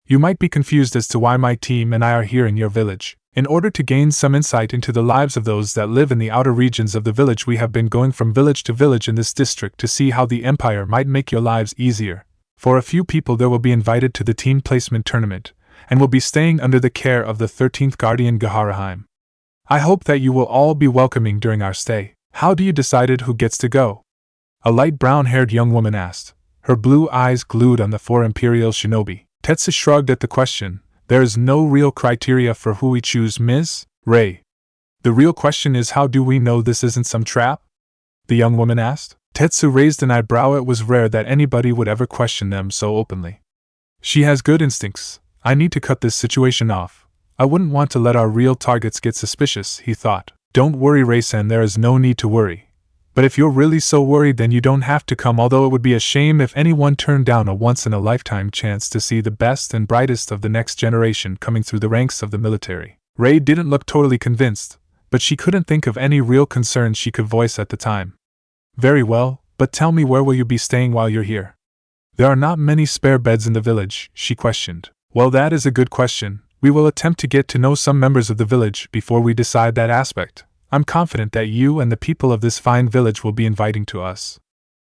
You might be confused as to why my team and I are here in your village. In order to gain some insight into the lives of those that live in the outer regions of the village, we have been going from village to village in this district to see how the Empire might make your lives easier. For a few people there will be invited to the team placement tournament, and will be staying under the care of the 13th Guardian Gajara. I hope that you will all be welcoming during our stay. How do you decide who gets to go? A light brown-haired young woman asked, her blue eyes glued on the 4 Imperial shinobi. Tetsu shrugged at the question. There is no real criteria for who we choose, Ms. Ray. The real question is, how do we know this isn't some trap? The young woman asked. Tetsu raised an eyebrow. It was rare that anybody would ever question them so openly. She has good instincts. I need to cut this situation off. I wouldn't want to let our real targets get suspicious, he thought. Don't worry, Ray-san, there is no need to worry. But if you're really so worried, then you don't have to come, although it would be a shame if anyone turned down a once-in-a-lifetime chance to see the best and brightest of the next generation coming through the ranks of the military. Ray didn't look totally convinced, but she couldn't think of any real concerns she could voice at the time. Very well, but tell me, where will you be staying while you're here? There are not many spare beds in the village, she questioned. Well, that is a good question. We will attempt to get to know some members of the village before we decide that aspect. I'm confident that you and the people of this fine village will be inviting to us.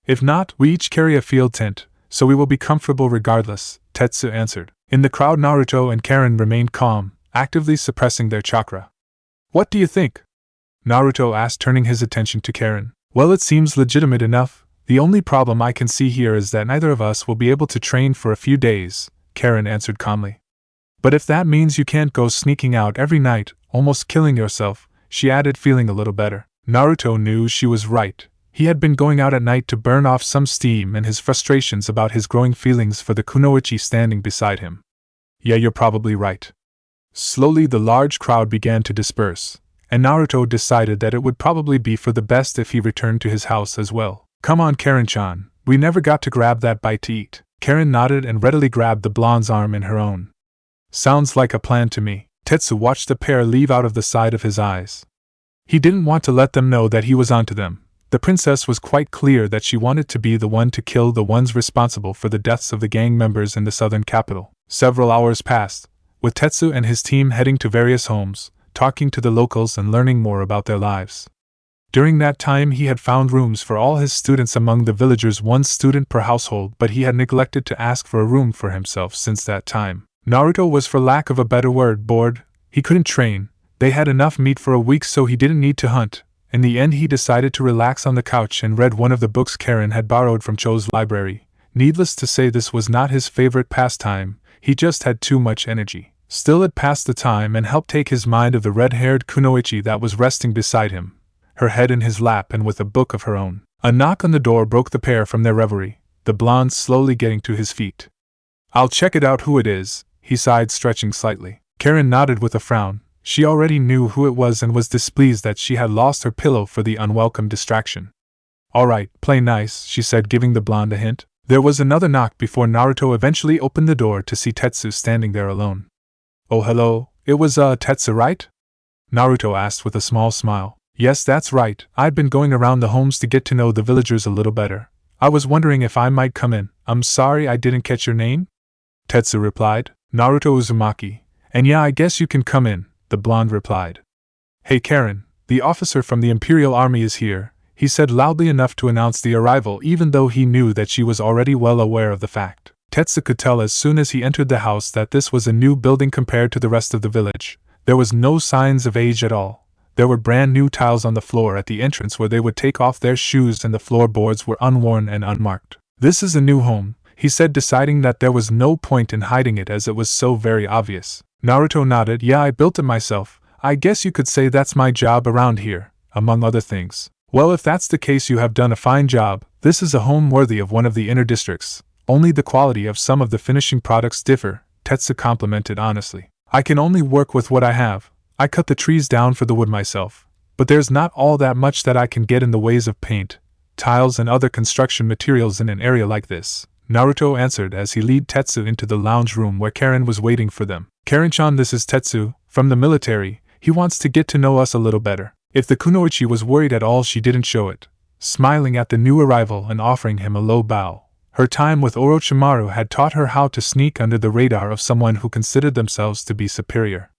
If not, we each carry a field tent, so we will be comfortable regardless, Tetsu answered. In the crowd, Naruto and Karin remained calm, actively suppressing their chakra. What do you think? Naruto asked, turning his attention to Karin. Well, it seems legitimate enough. The only problem I can see here is that neither of us will be able to train for a few days, Karin answered calmly. But if that means you can't go sneaking out every night, almost killing yourself, she added, feeling a little better. Naruto knew she was right. He had been going out at night to burn off some steam and his frustrations about his growing feelings for the kunoichi standing beside him. Yeah, you're probably right. Slowly the large crowd began to disperse, and Naruto decided that it would probably be for the best if he returned to his house as well. Come on, Karin-chan, we never got to grab that bite to eat. Karin nodded and readily grabbed the blonde's arm in her own. Sounds like a plan to me. Tetsu watched the pair leave out of the side of his eyes. He didn't want to let them know that he was onto them. The princess was quite clear that she wanted to be the one to kill the ones responsible for the deaths of the gang members in the southern capital. Several hours passed, with Tetsu and his team heading to various homes, talking to the locals and learning more about their lives. During that time he had found rooms for all his students, among the villagers 1 student per household, but he had neglected to ask for a room for himself since that time. Naruto was, for lack of a better word, bored. He couldn't train. They had enough meat for a week, so he didn't need to hunt. In the end he decided to relax on the couch and read one of the books Karin had borrowed from Cho's library. Needless to say, this was not his favorite pastime. He just had too much energy. Still, it passed the time and helped take his mind of the red-haired kunoichi that was resting beside him, her head in his lap and with a book of her own. A knock on the door broke the pair from their reverie, the blonde slowly getting to his feet. I'll check it out who it is, he sighed, stretching slightly. Karin nodded with a frown. She already knew who it was and was displeased that she had lost her pillow for the unwelcome distraction. All right, play nice, she said, giving the blonde a hint. There was another knock before Naruto eventually opened the door to see Tetsu standing there alone. Oh, hello, it was, Tetsu, right? Naruto asked with a small smile. Yes, that's right. I'd been going around the homes to get to know the villagers a little better. I was wondering if I might come in. I'm sorry I didn't catch your name? Tetsu replied. Naruto Uzumaki. And yeah, I guess you can come in, the blonde replied. Hey Karin, the officer from the Imperial Army is here, he said loudly enough to announce the arrival, even though he knew that she was already well aware of the fact. Tetsu could tell as soon as he entered the house that this was a new building compared to the rest of the village. There was no signs of age at all. There were brand new tiles on the floor at the entrance where they would take off their shoes, and the floorboards were unworn and unmarked. This is a new home, he said, deciding that there was no point in hiding it as it was so very obvious. Naruto nodded. Yeah, I built it myself. I guess you could say that's my job around here, among other things. Well, if that's the case, you have done a fine job. This is a home worthy of one of the inner districts. Only the quality of some of the finishing products differ, Tetsu complimented honestly. I can only work with what I have. I cut the trees down for the wood myself. But there's not all that much that I can get in the ways of paint, tiles and other construction materials in an area like this, Naruto answered as he led Tetsu into the lounge room where Karin was waiting for them. Karin-chan, this is Tetsu, from the military. He wants to get to know us a little better. If the kunoichi was worried at all, she didn't show it, smiling at the new arrival and offering him a low bow. Her time with Orochimaru had taught her how to sneak under the radar of someone who considered themselves to be superior.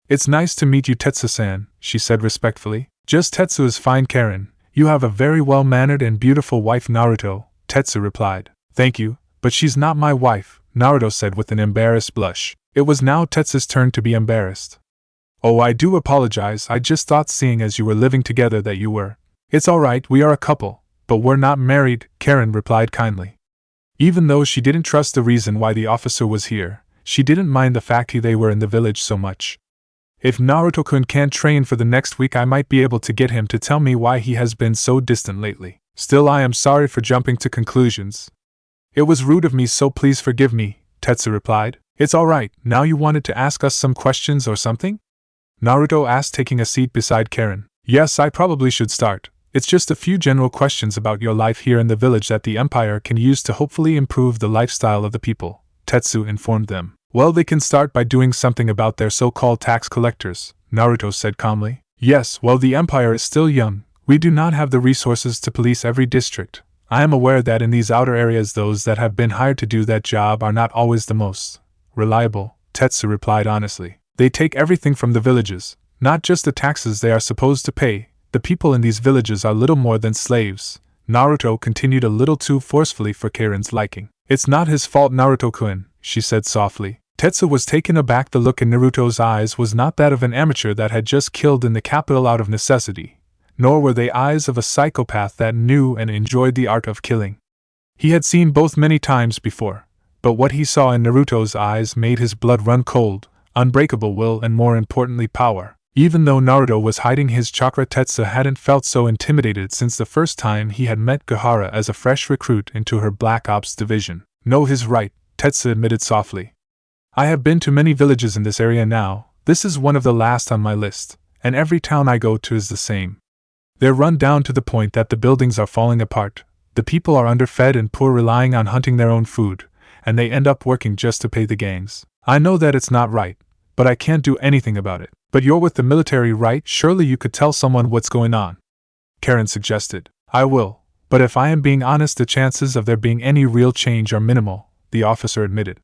"It's nice to meet you, Tetsu-san," she said respectfully. "Just Tetsu is fine, Karin. You have a very well-mannered and beautiful wife, Naruto," Tetsu replied. "Thank you, but she's not my wife," Naruto said with an embarrassed blush. It was now Tetsu's turn to be embarrassed. "Oh, I do apologize, I just thought seeing as you were living together that you were." "It's alright, we are a couple, but we're not married," Karin replied kindly. Even though she didn't trust the reason why the officer was here, she didn't mind the fact they were in the village so much. "If Naruto-kun can't train for the next week, I might be able to get him to tell me why he has been so distant lately. Still, I am sorry for jumping to conclusions. It was rude of me, so please forgive me," Tetsu replied. "It's alright, now you wanted to ask us some questions or something?" Naruto asked, taking a seat beside Karin. "Yes, I probably should start. It's just a few general questions about your life here in the village that the Empire can use to hopefully improve the lifestyle of the people," Tetsu informed them. "Well, they can start by doing something about their so-called tax collectors," Naruto said calmly. "Yes, well, the Empire is still young. We do not have the resources to police every district. I am aware that in these outer areas those that have been hired to do that job are not always the most reliable," Tetsu replied honestly. "They take everything from the villages, not just the taxes they are supposed to pay. The people in these villages are little more than slaves," Naruto continued a little too forcefully for Karin's liking. "It's not his fault, Naruto-kun," she said softly. Tetsu was taken aback. The look in Naruto's eyes was not that of an amateur that had just killed in the capital out of necessity, nor were they eyes of a psychopath that knew and enjoyed the art of killing. He had seen both many times before, but what he saw in Naruto's eyes made his blood run cold. Unbreakable will and, more importantly, power. Even though Naruto was hiding his chakra, Tetsu hadn't felt so intimidated since the first time he had met Gajara as a fresh recruit into her Black Ops division. "No, he's right," Tetsu admitted softly. "I have been to many villages in this area now. This is one of the last on my list, and every town I go to is the same. They're run down to the point that the buildings are falling apart, the people are underfed and poor, relying on hunting their own food, and they end up working just to pay the gangs. I know that it's not right, but I can't do anything about it." "But you're with the military, right? Surely you could tell someone what's going on," Karin suggested. "I will, but if I am being honest, the chances of there being any real change are minimal," the officer admitted.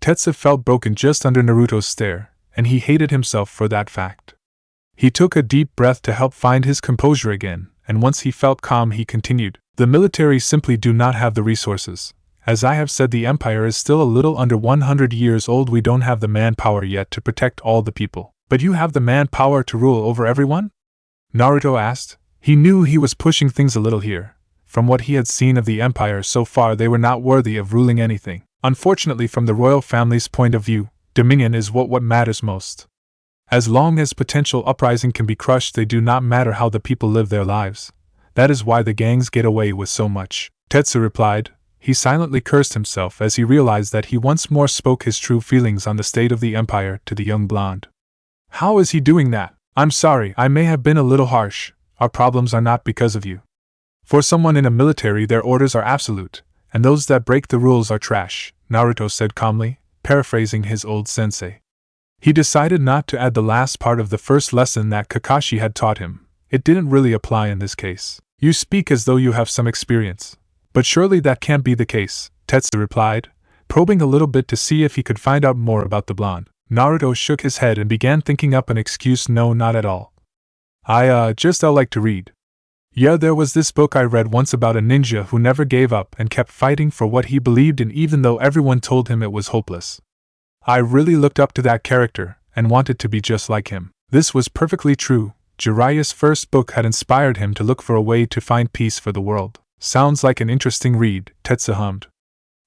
Tetsu felt broken just under Naruto's stare, and he hated himself for that fact. He took a deep breath to help find his composure again, and once he felt calm he continued. "The military simply do not have the resources. As I have said, the Empire is still a little under 100 years old. We don't have the manpower yet to protect all the people." "But you have the manpower to rule over everyone?" Naruto asked. He knew he was pushing things a little here. From what he had seen of the Empire so far, they were not worthy of ruling anything. Unfortunately, from the royal family's point of view, dominion is what matters most. As long as potential uprising can be crushed, they do not matter how the people live their lives. That is why the gangs get away with so much," Tetsu replied. He silently cursed himself as he realized that he once more spoke his true feelings on the state of the Empire to the young blonde. "How is he doing that? I'm sorry, I may have been a little harsh. Our problems are not because of you. For someone in a military, their orders are absolute, and those that break the rules are trash," Naruto said calmly, paraphrasing his old sensei. He decided not to add the last part of the first lesson that Kakashi had taught him. It didn't really apply in this case. "You speak as though you have some experience. But surely that can't be the case," Tetsu replied, probing a little bit to see if he could find out more about the blonde. Naruto shook his head and began thinking up an excuse. "No, not at all. I like to read. Yeah, there was this book I read once about a ninja who never gave up and kept fighting for what he believed in even though everyone told him it was hopeless. I really looked up to that character and wanted to be just like him." This was perfectly true. Jiraiya's first book had inspired him to look for a way to find peace for the world. "Sounds like an interesting read," Tetsu hummed.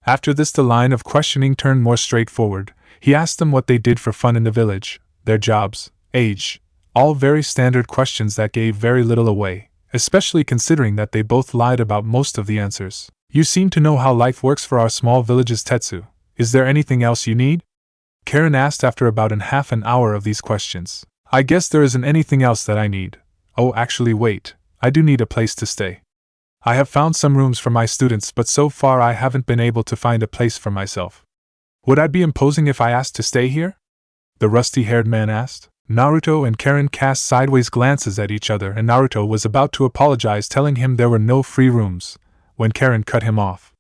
After this, the line of questioning turned more straightforward. He asked them what they did for fun in the village, their jobs, age, all very standard questions that gave very little away, especially considering that they both lied about most of the answers. "You seem to know how life works for our small villages, Tetsu. Is there anything else you need?" Karin asked after about half an hour of these questions. "I guess there isn't anything else that I need. Oh, actually wait, I do need a place to stay. I have found some rooms for my students, but so far I haven't been able to find a place for myself." "Would I be imposing if I asked to stay here?" the rusty-haired man asked. Naruto and Karin cast sideways glances at each other, and Naruto was about to apologize, telling him there were no free rooms, when Karin cut him off.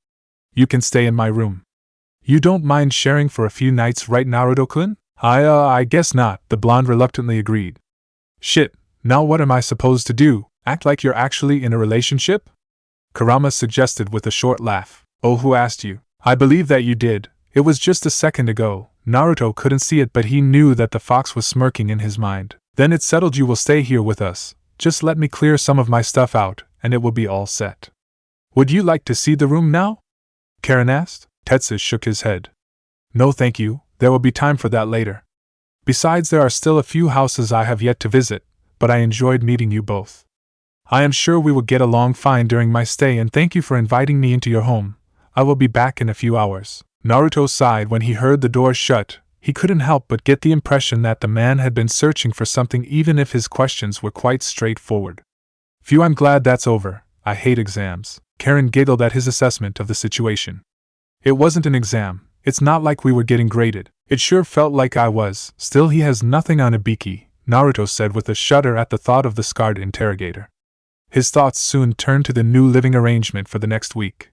You can stay in my room. You don't mind sharing for a few nights, right, Naruto-kun? I guess not, the blonde reluctantly agreed. Shit, now what am I supposed to do, act like you're actually in a relationship? Kurama suggested with a short laugh. Oh, who asked you? I believe that you did. It was just a second ago. Naruto couldn't see it, but he knew that the fox was smirking in his mind. Then it's settled, you will stay here with us. Just let me clear some of my stuff out, and it will be all set. Would you like to see the room now? Karin asked. Tetsu shook his head. No thank you, there will be time for that later. Besides, there are still a few houses I have yet to visit, but I enjoyed meeting you both. I am sure we will get along fine during my stay, and thank you for inviting me into your home. I will be back in a few hours. Naruto sighed when he heard the door shut. He couldn't help but get the impression that the man had been searching for something, even if his questions were quite straightforward. Phew, I'm glad that's over. I hate exams. Karin giggled at his assessment of the situation. It wasn't an exam. It's not like we were getting graded. It sure felt like I was. Still, he has nothing on Ibiki, Naruto said with a shudder at the thought of the scarred interrogator. His thoughts soon turned to the new living arrangement for the next week.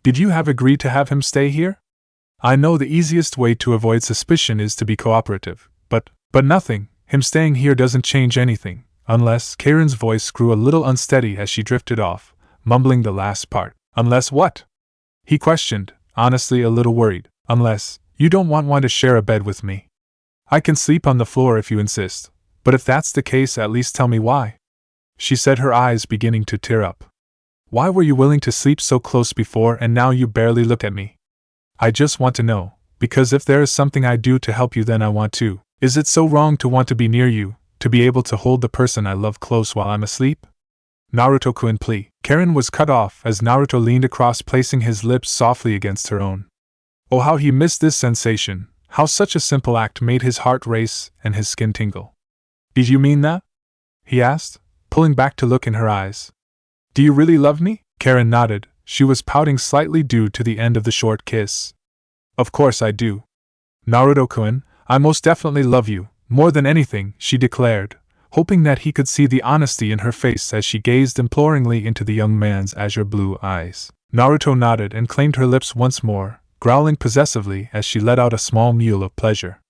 Did you have agreed to have him stay here? I know the easiest way to avoid suspicion is to be cooperative, but nothing, him staying here doesn't change anything, unless— Karin's voice grew a little unsteady as she drifted off, mumbling the last part. Unless what? He questioned, honestly a little worried. Unless you don't want one to share a bed with me. I can sleep on the floor if you insist, but if that's the case, at least tell me why. She said, her eyes beginning to tear up. Why were you willing to sleep so close before and now you barely look at me? I just want to know, because if there is something I do to help you, then I want to. Is it so wrong to want to be near you, to be able to hold the person I love close while I'm asleep? Naruto-kun, please. Karin was cut off as Naruto leaned across, placing his lips softly against her own. Oh, how he missed this sensation, how such a simple act made his heart race and his skin tingle. Did you mean that? He asked, pulling back to look in her eyes. Do you really love me? Karin nodded. She was pouting slightly due to the end of the short kiss. Of course I do. Naruto-kun, I most definitely love you, more than anything, she declared, hoping that he could see the honesty in her face as she gazed imploringly into the young man's azure blue eyes. Naruto nodded and claimed her lips once more, growling possessively as she let out a small mew of pleasure.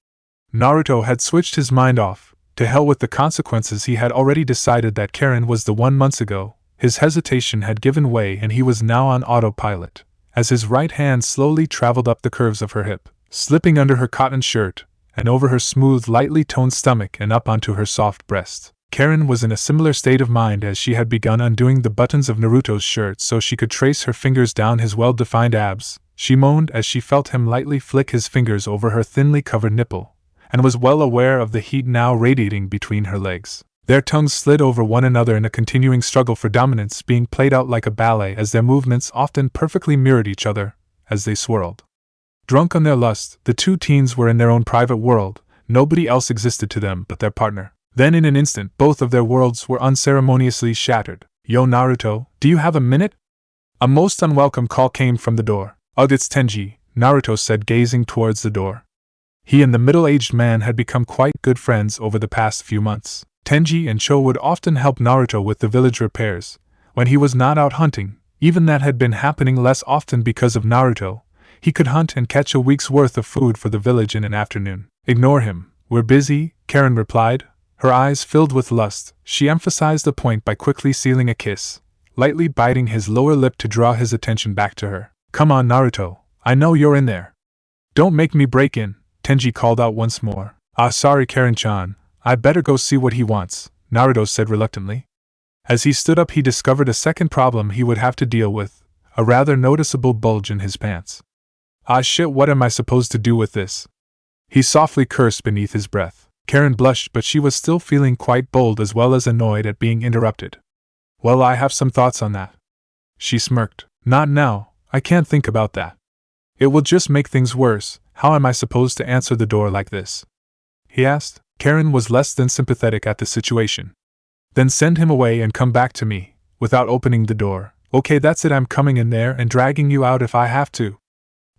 Naruto had switched his mind off. To hell with the consequences, he had already decided that Karin was the one months ago. His hesitation had given way and he was now on autopilot, as his right hand slowly traveled up the curves of her hip, slipping under her cotton shirt, and over her smooth, lightly toned stomach and up onto her soft breast. Karin was in a similar state of mind as she had begun undoing the buttons of Naruto's shirt so she could trace her fingers down his well-defined abs. She moaned as she felt him lightly flick his fingers over her thinly covered nipple, and was well aware of the heat now radiating between her legs. Their tongues slid over one another in a continuing struggle for dominance, being played out like a ballet as their movements often perfectly mirrored each other as they swirled. Drunk on their lust, the two teens were in their own private world. Nobody else existed to them but their partner. Then in an instant, both of their worlds were unceremoniously shattered. Yo, Naruto, do you have a minute? A most unwelcome call came from the door. Ugh, it's Tenji, Naruto said, gazing towards the door. He and the middle-aged man had become quite good friends over the past few months. Tenji and Cho would often help Naruto with the village repairs. When he was not out hunting, even that had been happening less often because of Naruto, he could hunt and catch a week's worth of food for the village in an afternoon. Ignore him, we're busy, Karin replied, her eyes filled with lust. She emphasized the point by quickly sealing a kiss, lightly biting his lower lip to draw his attention back to her. Come on, Naruto, I know you're in there. Don't make me break in, Tenji called out once more. Ah, sorry, Karin-chan. I better go see what he wants, Naruto said reluctantly. As he stood up, he discovered a second problem he would have to deal with, a rather noticeable bulge in his pants. Ah shit, what am I supposed to do with this? He softly cursed beneath his breath. Karin blushed, but she was still feeling quite bold as well as annoyed at being interrupted. Well, I have some thoughts on that. She smirked. Not now, I can't think about that. It will just make things worse. How am I supposed to answer the door like this? He asked. Karin was less than sympathetic at the situation. Then send him away and come back to me, without opening the door. Okay, that's it, I'm coming in there and dragging you out if I have to.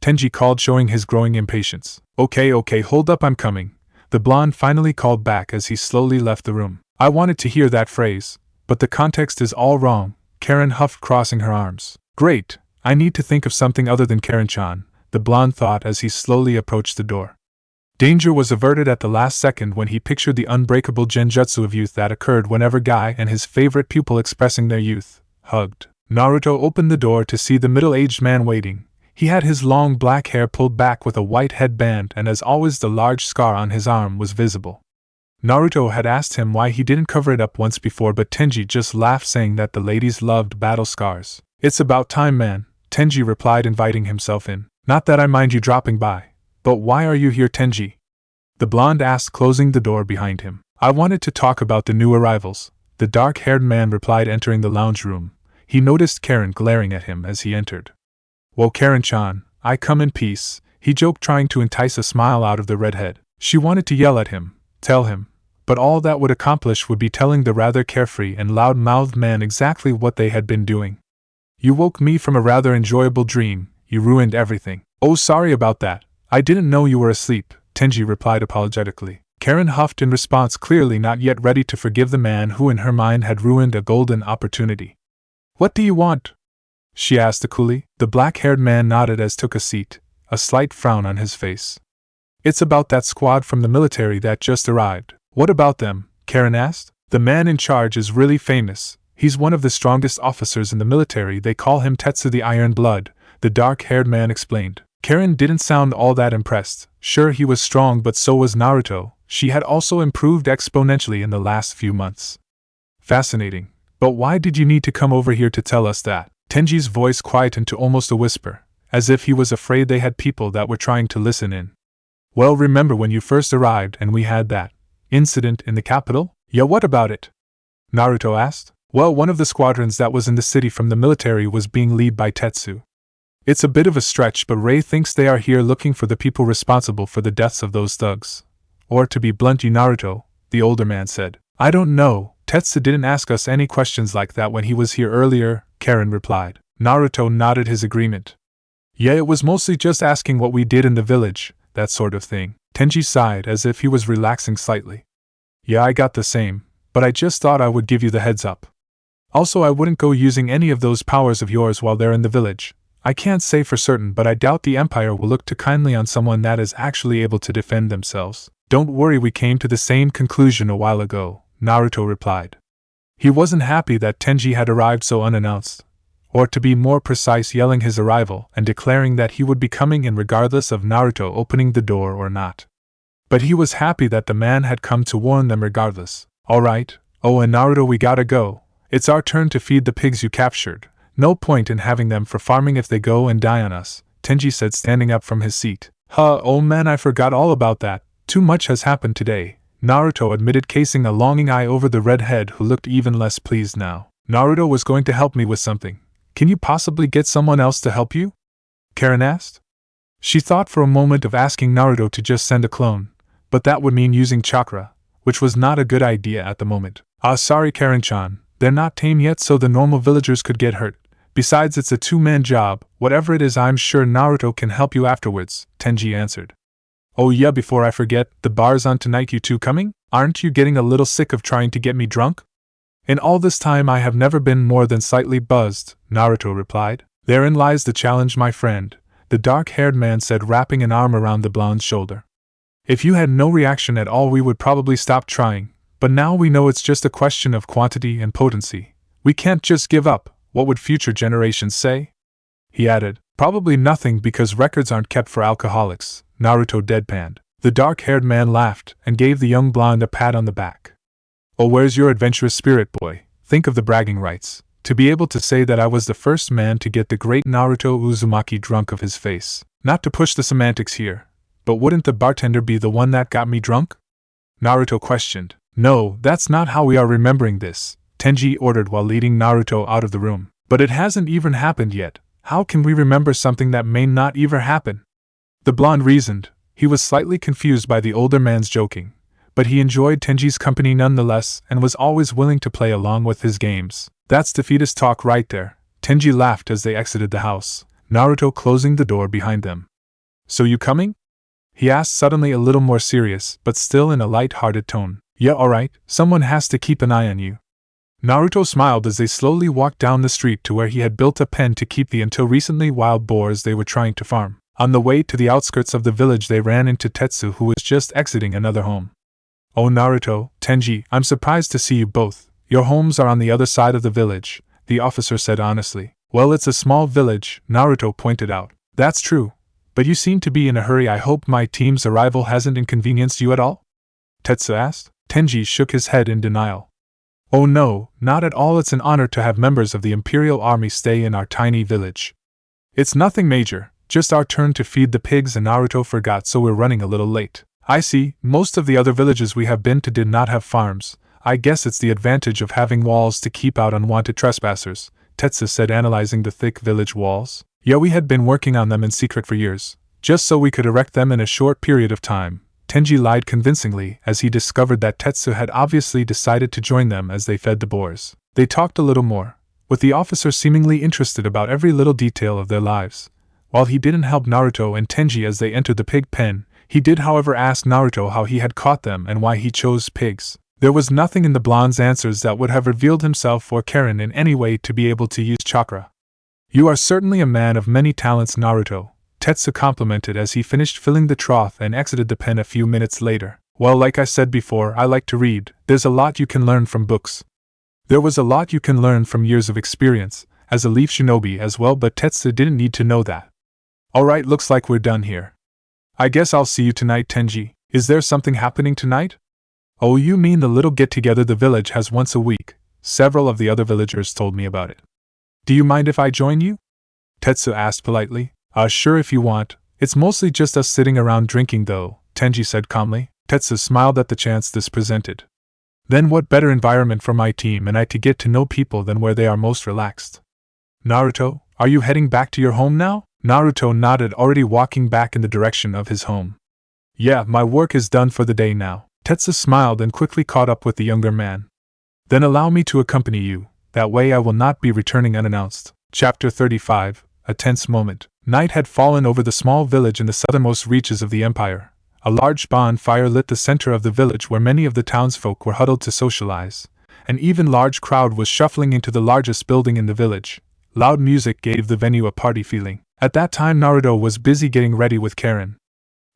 Tenji called, showing his growing impatience. Okay, hold up, I'm coming. the blonde finally called back as he slowly left the room. I wanted to hear that phrase, but the context is all wrong, Karin huffed, crossing her arms. Great, I need to think of something other than Karin-chan, the blonde thought as he slowly approached the door. Danger was averted at the last second when he pictured the unbreakable genjutsu of youth that occurred whenever Guy and his favorite pupil expressing their youth hugged. Naruto opened the door to see the middle-aged man waiting. He had his long black hair pulled back with a white headband, and as always the large scar on his arm was visible. Naruto had asked him why he didn't cover it up once before, but Tenji just laughed, saying that the ladies loved battle scars. It's about time, man, Tenji replied, inviting himself in. Not that I mind you dropping by. But why are you here, Tenji? The blonde asked, closing the door behind him. I wanted to talk about the new arrivals, the dark-haired man replied, entering the lounge room. He noticed Karin glaring at him as he entered. Well, Karin-chan, I come in peace, he joked, trying to entice a smile out of the redhead. She wanted to yell at him, tell him, but all that would accomplish would be telling the rather carefree and loud-mouthed man exactly what they had been doing. You woke me from a rather enjoyable dream, you ruined everything. Oh, sorry about that. I didn't know you were asleep, Tenji replied apologetically. Karin huffed in response, clearly not yet ready to forgive the man who in her mind had ruined a golden opportunity. What do you want? She asked the coolie. The black-haired man nodded as took a seat, a slight frown on his face. It's about that squad from the military that just arrived. What about them? Karin asked. The man in charge is really famous. He's one of the strongest officers in the military. They call him Tetsu the Iron Blood, the dark-haired man explained. Karin didn't sound all that impressed. Sure, he was strong, but so was Naruto. She had also improved exponentially in the last few months. Fascinating. But why did you need to come over here to tell us that? Tenji's voice quietened to almost a whisper, as if he was afraid they had people that were trying to listen in. Well, remember when you first arrived and we had that incident in the capital? Yeah, what about it? Naruto asked. Well, one of the squadrons that was in the city from the military was being led by Tetsu. It's a bit of a stretch, but Ray thinks they are here looking for the people responsible for the deaths of those thugs. Or to be blunt, Naruto, the older man said. I don't know, Tetsu didn't ask us any questions like that when he was here earlier, Karin replied. Naruto nodded his agreement. Yeah, it was mostly just asking what we did in the village, that sort of thing. Tenji sighed as if he was relaxing slightly. Yeah, I got the same, but I just thought I would give you the heads up. Also, I wouldn't go using any of those powers of yours while they're in the village. I can't say for certain, but I doubt the Empire will look too kindly on someone that is actually able to defend themselves. Don't worry, we came to the same conclusion a while ago, Naruto replied. He wasn't happy that Tenji had arrived so unannounced, or to be more precise, yelling his arrival and declaring that he would be coming in regardless of Naruto opening the door or not. But he was happy that the man had come to warn them regardless. Alright, oh, and Naruto, we gotta go. It's our turn to feed the pigs you captured. No point in having them for farming if they go and die on us, Tenji said, standing up from his seat. Oh man, I forgot all about that. Too much has happened today, Naruto admitted, casting a longing eye over the redhead who looked even less pleased now. Naruto was going to help me with something. Can you possibly get someone else to help you? Karin asked. She thought for a moment of asking Naruto to just send a clone, but that would mean using chakra, which was not a good idea at the moment. Sorry, Karin-chan, they're not tame yet, so the normal villagers could get hurt. Besides, it's a two-man job. Whatever it is, I'm sure Naruto can help you afterwards, Tenji answered. Oh yeah, before I forget, the bar's on tonight. You two coming? Aren't you getting a little sick of trying to get me drunk? In all this time I have never been more than slightly buzzed, Naruto replied. Therein lies the challenge, my friend, the dark-haired man said, wrapping an arm around the blonde's shoulder. If you had no reaction at all, we would probably stop trying, but now we know it's just a question of quantity and potency. We can't just give up. What would future generations say? He added. Probably nothing, because records aren't kept for alcoholics, Naruto deadpanned. The dark-haired man laughed and gave the young blonde a pat on the back. Oh, where's your adventurous spirit, boy? Think of the bragging rights. To be able to say that I was the first man to get the great Naruto Uzumaki drunk of his face. Not to push the semantics here, but wouldn't the bartender be the one that got me drunk? Naruto questioned. No, that's not how we are remembering this, Tenji ordered while leading Naruto out of the room. But it hasn't even happened yet. How can we remember something that may not ever happen? The blonde reasoned. He was slightly confused by the older man's joking, but he enjoyed Tenji's company nonetheless and was always willing to play along with his games. That's defeatist talk right there, Tenji laughed as they exited the house, Naruto closing the door behind them. So you coming? he asked suddenly, a little more serious, but still in a light-hearted tone. Yeah, alright, someone has to keep an eye on you. Naruto smiled as they slowly walked down the street to where he had built a pen to keep the until recently wild boars they were trying to farm. On the way to the outskirts of the village they ran into Tetsu, who was just exiting another home. Oh Naruto, Tenji, I'm surprised to see you both. Your homes are on the other side of the village, the officer said honestly. Well, it's a small village, Naruto pointed out. That's true. But you seem to be in a hurry. I hope my team's arrival hasn't inconvenienced you at all? Tetsu asked. Tenji shook his head in denial. Oh no, not at all. It's an honor to have members of the Imperial Army stay in our tiny village. It's nothing major, just our turn to feed the pigs and Naruto forgot, so we're running a little late. I see, most of the other villages we have been to did not have farms. I guess it's the advantage of having walls to keep out unwanted trespassers, Tetsu said, analyzing the thick village walls. Yeah, we had been working on them in secret for years, just so we could erect them in a short period of time. Tenji lied convincingly as he discovered that Tetsu had obviously decided to join them as they fed the boars. They talked a little more, with the officer seemingly interested about every little detail of their lives. While he didn't help Naruto and Tenji as they entered the pig pen, he did however ask Naruto how he had caught them and why he chose pigs. There was nothing in the blonde's answers that would have revealed himself or Karin in any way to be able to use chakra. You are certainly a man of many talents, Naruto, Tetsu complimented as he finished filling the trough and exited the pen a few minutes later. Well, like I said before, I like to read. There's a lot you can learn from books. There was a lot you can learn from years of experience, as a leaf shinobi as well, but Tetsu didn't need to know that. Alright, looks like we're done here. I guess I'll see you tonight, Tenji. Is there something happening tonight? Oh, you mean the little get-together the village has once a week. Several of the other villagers told me about it. Do you mind if I join you? Tetsu asked politely. Sure if you want. It's mostly just us sitting around drinking though, Tenji said calmly. Tetsu smiled at the chance this presented. Then what better environment for my team and I to get to know people than where they are most relaxed? Naruto, are you heading back to your home now? Naruto nodded, already walking back in the direction of his home. Yeah, my work is done for the day now. Tetsu smiled and quickly caught up with the younger man. Then allow me to accompany you, that way I will not be returning unannounced. Chapter 35, A Tense Moment. Night had fallen over the small village in the southernmost reaches of the empire. A large bonfire lit the center of the village where many of the townsfolk were huddled to socialize. An even large crowd was shuffling into the largest building in the village. Loud music gave the venue a party feeling. At that time Naruto was busy getting ready with Karin.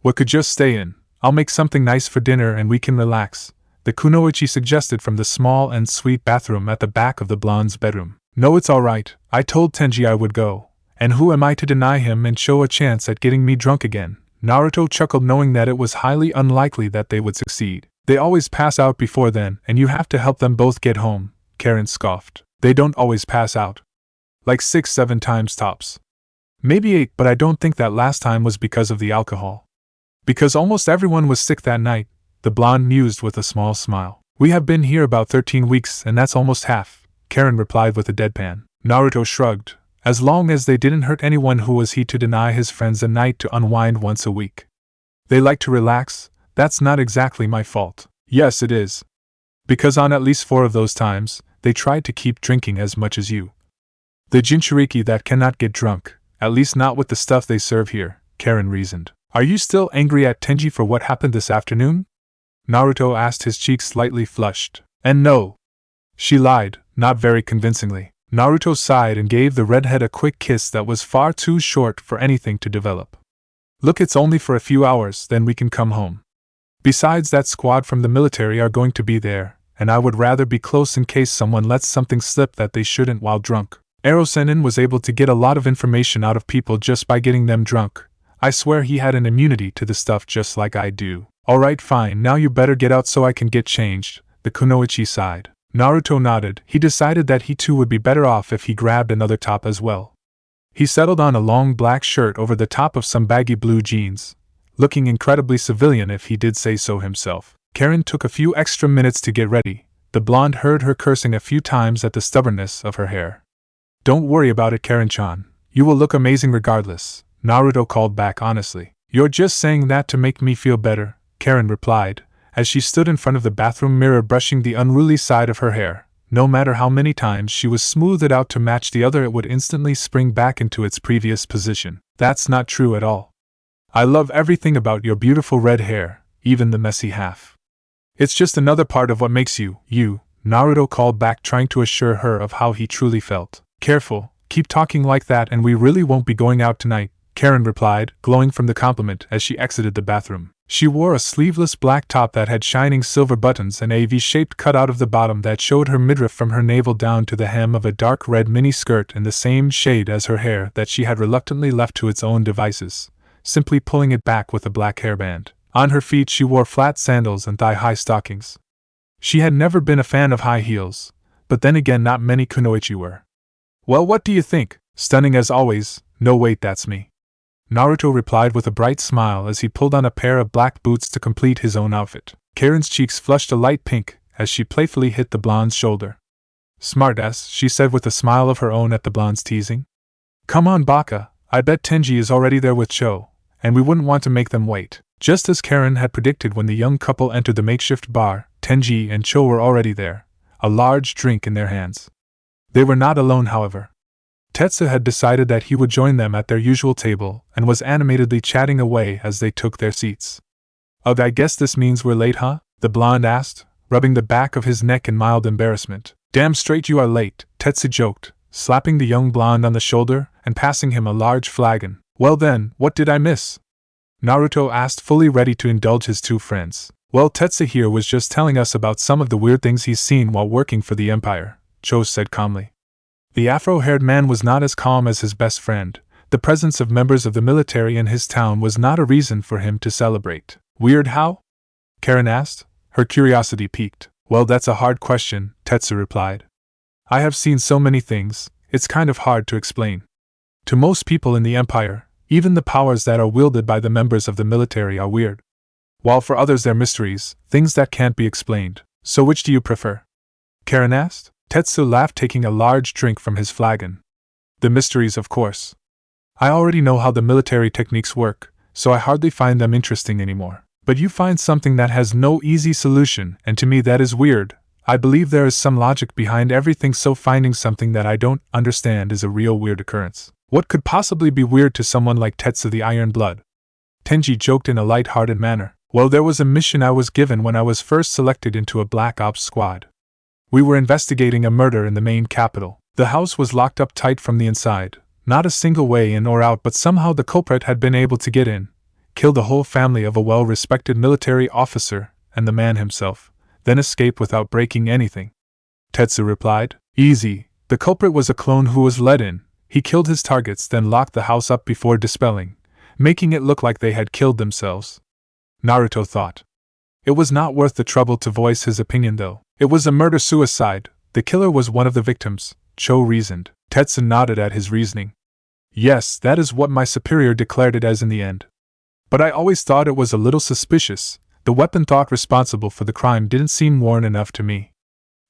We could just stay in. I'll make something nice for dinner and we can relax, the kunoichi suggested from the small and sweet bathroom at the back of the blonde's bedroom. No, it's alright. I told Tenji I would go. And who am I to deny him and show a chance at getting me drunk again? Naruto chuckled, knowing that it was highly unlikely that they would succeed. They always pass out before then, and you have to help them both get home, Karin scoffed. They don't always pass out. Like 6-7 times tops. Maybe 8, but I don't think that last time was because of the alcohol. Because almost everyone was sick that night, the blonde mused with a small smile. We have been here about 13 weeks and that's almost half, Karin replied with a deadpan. Naruto shrugged. As long as they didn't hurt anyone, who was he to deny his friends a night to unwind once a week? They like to relax. That's not exactly my fault. Yes, it is. Because on at least 4 of those times, they tried to keep drinking as much as you. The Jinchuriki that cannot get drunk, at least not with the stuff they serve here, Karin reasoned. Are you still angry at Tenji for what happened this afternoon? Naruto asked, his cheeks slightly flushed. And no. She lied, not very convincingly. Naruto sighed and gave the redhead a quick kiss that was far too short for anything to develop. Look, it's only for a few hours, then we can come home. Besides, that squad from the military are going to be there, and I would rather be close in case someone lets something slip that they shouldn't while drunk. Erosenin was able to get a lot of information out of people just by getting them drunk. I swear he had an immunity to the stuff just like I do. Alright, fine, now you better get out so I can get changed, the kunoichi sighed. Naruto nodded. He decided that he too would be better off if he grabbed another top as well. He settled on a long black shirt over the top of some baggy blue jeans, looking incredibly civilian if he did say so himself. Karin took a few extra minutes to get ready. The blonde heard her cursing a few times at the stubbornness of her hair. Don't worry about it, Karin-chan. You will look amazing regardless, Naruto called back honestly. You're just saying that to make me feel better, Karin replied, as she stood in front of the bathroom mirror brushing the unruly side of her hair. No matter how many times she was smoothed it out to match the other, it would instantly spring back into its previous position. That's not true at all. I love everything about your beautiful red hair, even the messy half. It's just another part of what makes you, you, Naruto called back, trying to assure her of how he truly felt. Careful, keep talking like that and we really won't be going out tonight, Karin replied, glowing from the compliment as she exited the bathroom. She wore a sleeveless black top that had shining silver buttons and a V-shaped cutout of the bottom that showed her midriff from her navel down to the hem of a dark red mini skirt in the same shade as her hair that she had reluctantly left to its own devices, simply pulling it back with a black hairband. On her feet she wore flat sandals and thigh-high stockings. She had never been a fan of high heels, but then again not many kunoichi were. Well, what do you think? Stunning as always. No wait, that's me. Naruto replied with a bright smile as he pulled on a pair of black boots to complete his own outfit. Karin's cheeks flushed a light pink as she playfully hit the blonde's shoulder. Smartass, she said with a smile of her own at the blonde's teasing. Come on, Baka, I bet Tenji is already there with Cho, and we wouldn't want to make them wait. Just as Karin had predicted, when the young couple entered the makeshift bar, Tenji and Cho were already there, a large drink in their hands. They were not alone, however. Tetsu had decided that he would join them at their usual table and was animatedly chatting away as they took their seats. Ugh, I guess this means we're late, huh? The blonde asked, rubbing the back of his neck in mild embarrassment. Damn straight you are late, Tetsu joked, slapping the young blonde on the shoulder and passing him a large flagon. Well then, what did I miss? Naruto asked, fully ready to indulge his two friends. Well, Tetsu here was just telling us about some of the weird things he's seen while working for the Empire, Cho said calmly. The afro-haired man was not as calm as his best friend. The presence of members of the military in his town was not a reason for him to celebrate. Weird how? Karin asked, her curiosity piqued. Well, that's a hard question, Tetsu replied. I have seen so many things, it's kind of hard to explain. To most people in the Empire, even the powers that are wielded by the members of the military are weird. While for others they're mysteries, things that can't be explained. So which do you prefer? Karin asked. Tetsu laughed, taking a large drink from his flagon. The mysteries, of course. I already know how the military techniques work, so I hardly find them interesting anymore. But you find something that has no easy solution, and to me that is weird. I believe there is some logic behind everything, so finding something that I don't understand is a real weird occurrence. What could possibly be weird to someone like Tetsu the Iron Blood? Tenji joked in a light-hearted manner. Well, there was a mission I was given when I was first selected into a Black Ops squad. We were investigating a murder in the main capital. The house was locked up tight from the inside, not a single way in or out, but somehow the culprit had been able to get in, kill the whole family of a well-respected military officer and the man himself, then escape without breaking anything. Tetsu replied. Easy. The culprit was a clone who was let in. He killed his targets, then locked the house up before dispelling, making it look like they had killed themselves. Naruto thought. It was not worth the trouble to voice his opinion, though. It was a murder-suicide. The killer was one of the victims, Cho reasoned. Tetsu nodded at his reasoning. Yes, that is what my superior declared it as in the end. But I always thought it was a little suspicious. The weapon thought responsible for the crime didn't seem worn enough to me.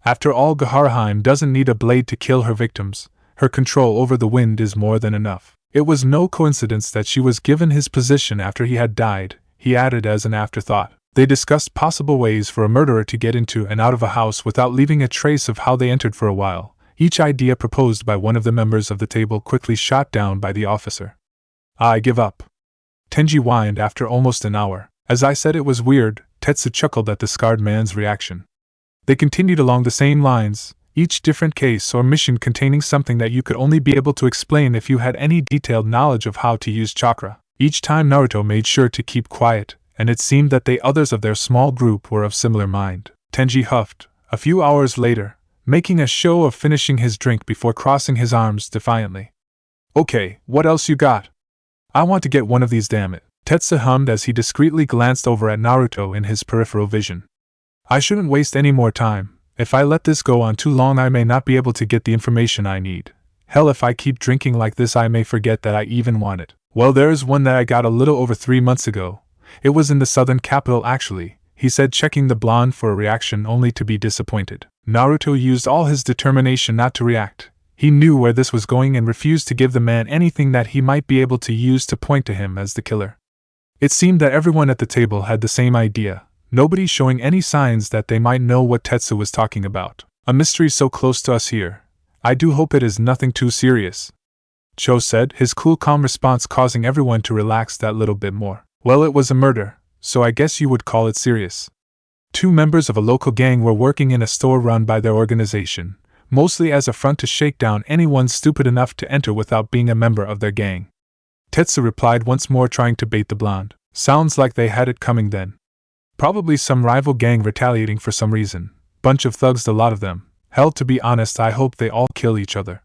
After all, Gajara doesn't need a blade to kill her victims. Her control over the wind is more than enough. It was no coincidence that she was given his position after he had died, he added as an afterthought. They discussed possible ways for a murderer to get into and out of a house without leaving a trace of how they entered for a while, each idea proposed by one of the members of the table quickly shot down by the officer. I give up. Tenji whined after almost an hour. As I said, it was weird. Tetsu chuckled at the scarred man's reaction. They continued along the same lines, each different case or mission containing something that you could only be able to explain if you had any detailed knowledge of how to use chakra. Each time Naruto made sure to keep quiet, and it seemed that the others of their small group were of similar mind. Tenji huffed, a few hours later, making a show of finishing his drink before crossing his arms defiantly. Okay, what else you got? I want to get one of these, damn it, Tetsu hummed as he discreetly glanced over at Naruto in his peripheral vision. I shouldn't waste any more time. If I let this go on too long, I may not be able to get the information I need. Hell, if I keep drinking like this, I may forget that I even want it. Well, there's one that I got a little over 3 months ago. It was in the southern capital, actually, he said, checking the blonde for a reaction only to be disappointed. Naruto used all his determination not to react. He knew where this was going and refused to give the man anything that he might be able to use to point to him as the killer. It seemed that everyone at the table had the same idea, nobody showing any signs that they might know what Tetsu was talking about. A mystery so close to us here. I do hope it is nothing too serious. Cho said, his cool calm response causing everyone to relax that little bit more. Well, it was a murder, so I guess you would call it serious. 2 members of a local gang were working in a store run by their organization, mostly as a front to shake down anyone stupid enough to enter without being a member of their gang. Tetsu replied, once more trying to bait the blonde. Sounds like they had it coming then. Probably some rival gang retaliating for some reason. Bunch of thugs, the lot of them. Hell, to be honest, I hope they all kill each other.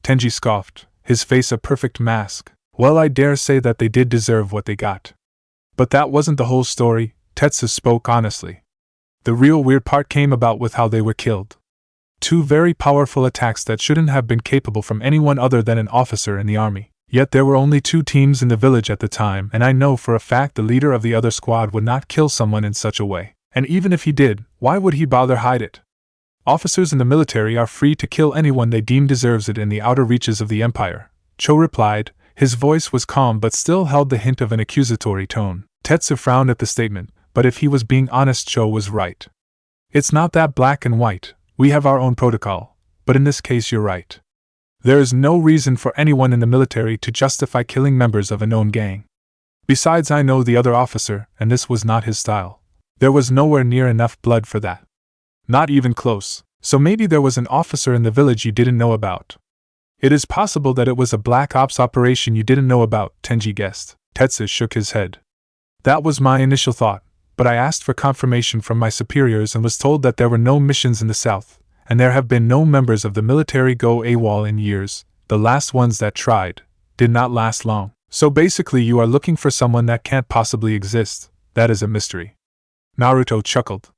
Tenji scoffed, his face a perfect mask. Well, I dare say that they did deserve what they got. But that wasn't the whole story, Tetsu spoke honestly. The real weird part came about with how they were killed. 2 very powerful attacks that shouldn't have been capable from anyone other than an officer in the army. Yet there were only 2 teams in the village at the time, and I know for a fact the leader of the other squad would not kill someone in such a way. And even if he did, why would he bother hide it? Officers in the military are free to kill anyone they deem deserves it in the outer reaches of the Empire, Cho replied. His voice was calm but still held the hint of an accusatory tone. Tetsu frowned at the statement, but if he was being honest, Cho was right. It's not that black and white, we have our own protocol, but in this case you're right. There is no reason for anyone in the military to justify killing members of a known gang. Besides, I know the other officer, and this was not his style. There was nowhere near enough blood for that. Not even close. So maybe there was an officer in the village you didn't know about. It is possible that it was a black ops operation you didn't know about, Tenji guessed. Tetsu shook his head. That was my initial thought, but I asked for confirmation from my superiors and was told that there were no missions in the south, and there have been no members of the military go AWOL in years. The last ones that tried did not last long. So basically you are looking for someone that can't possibly exist. That is a mystery. Naruto chuckled.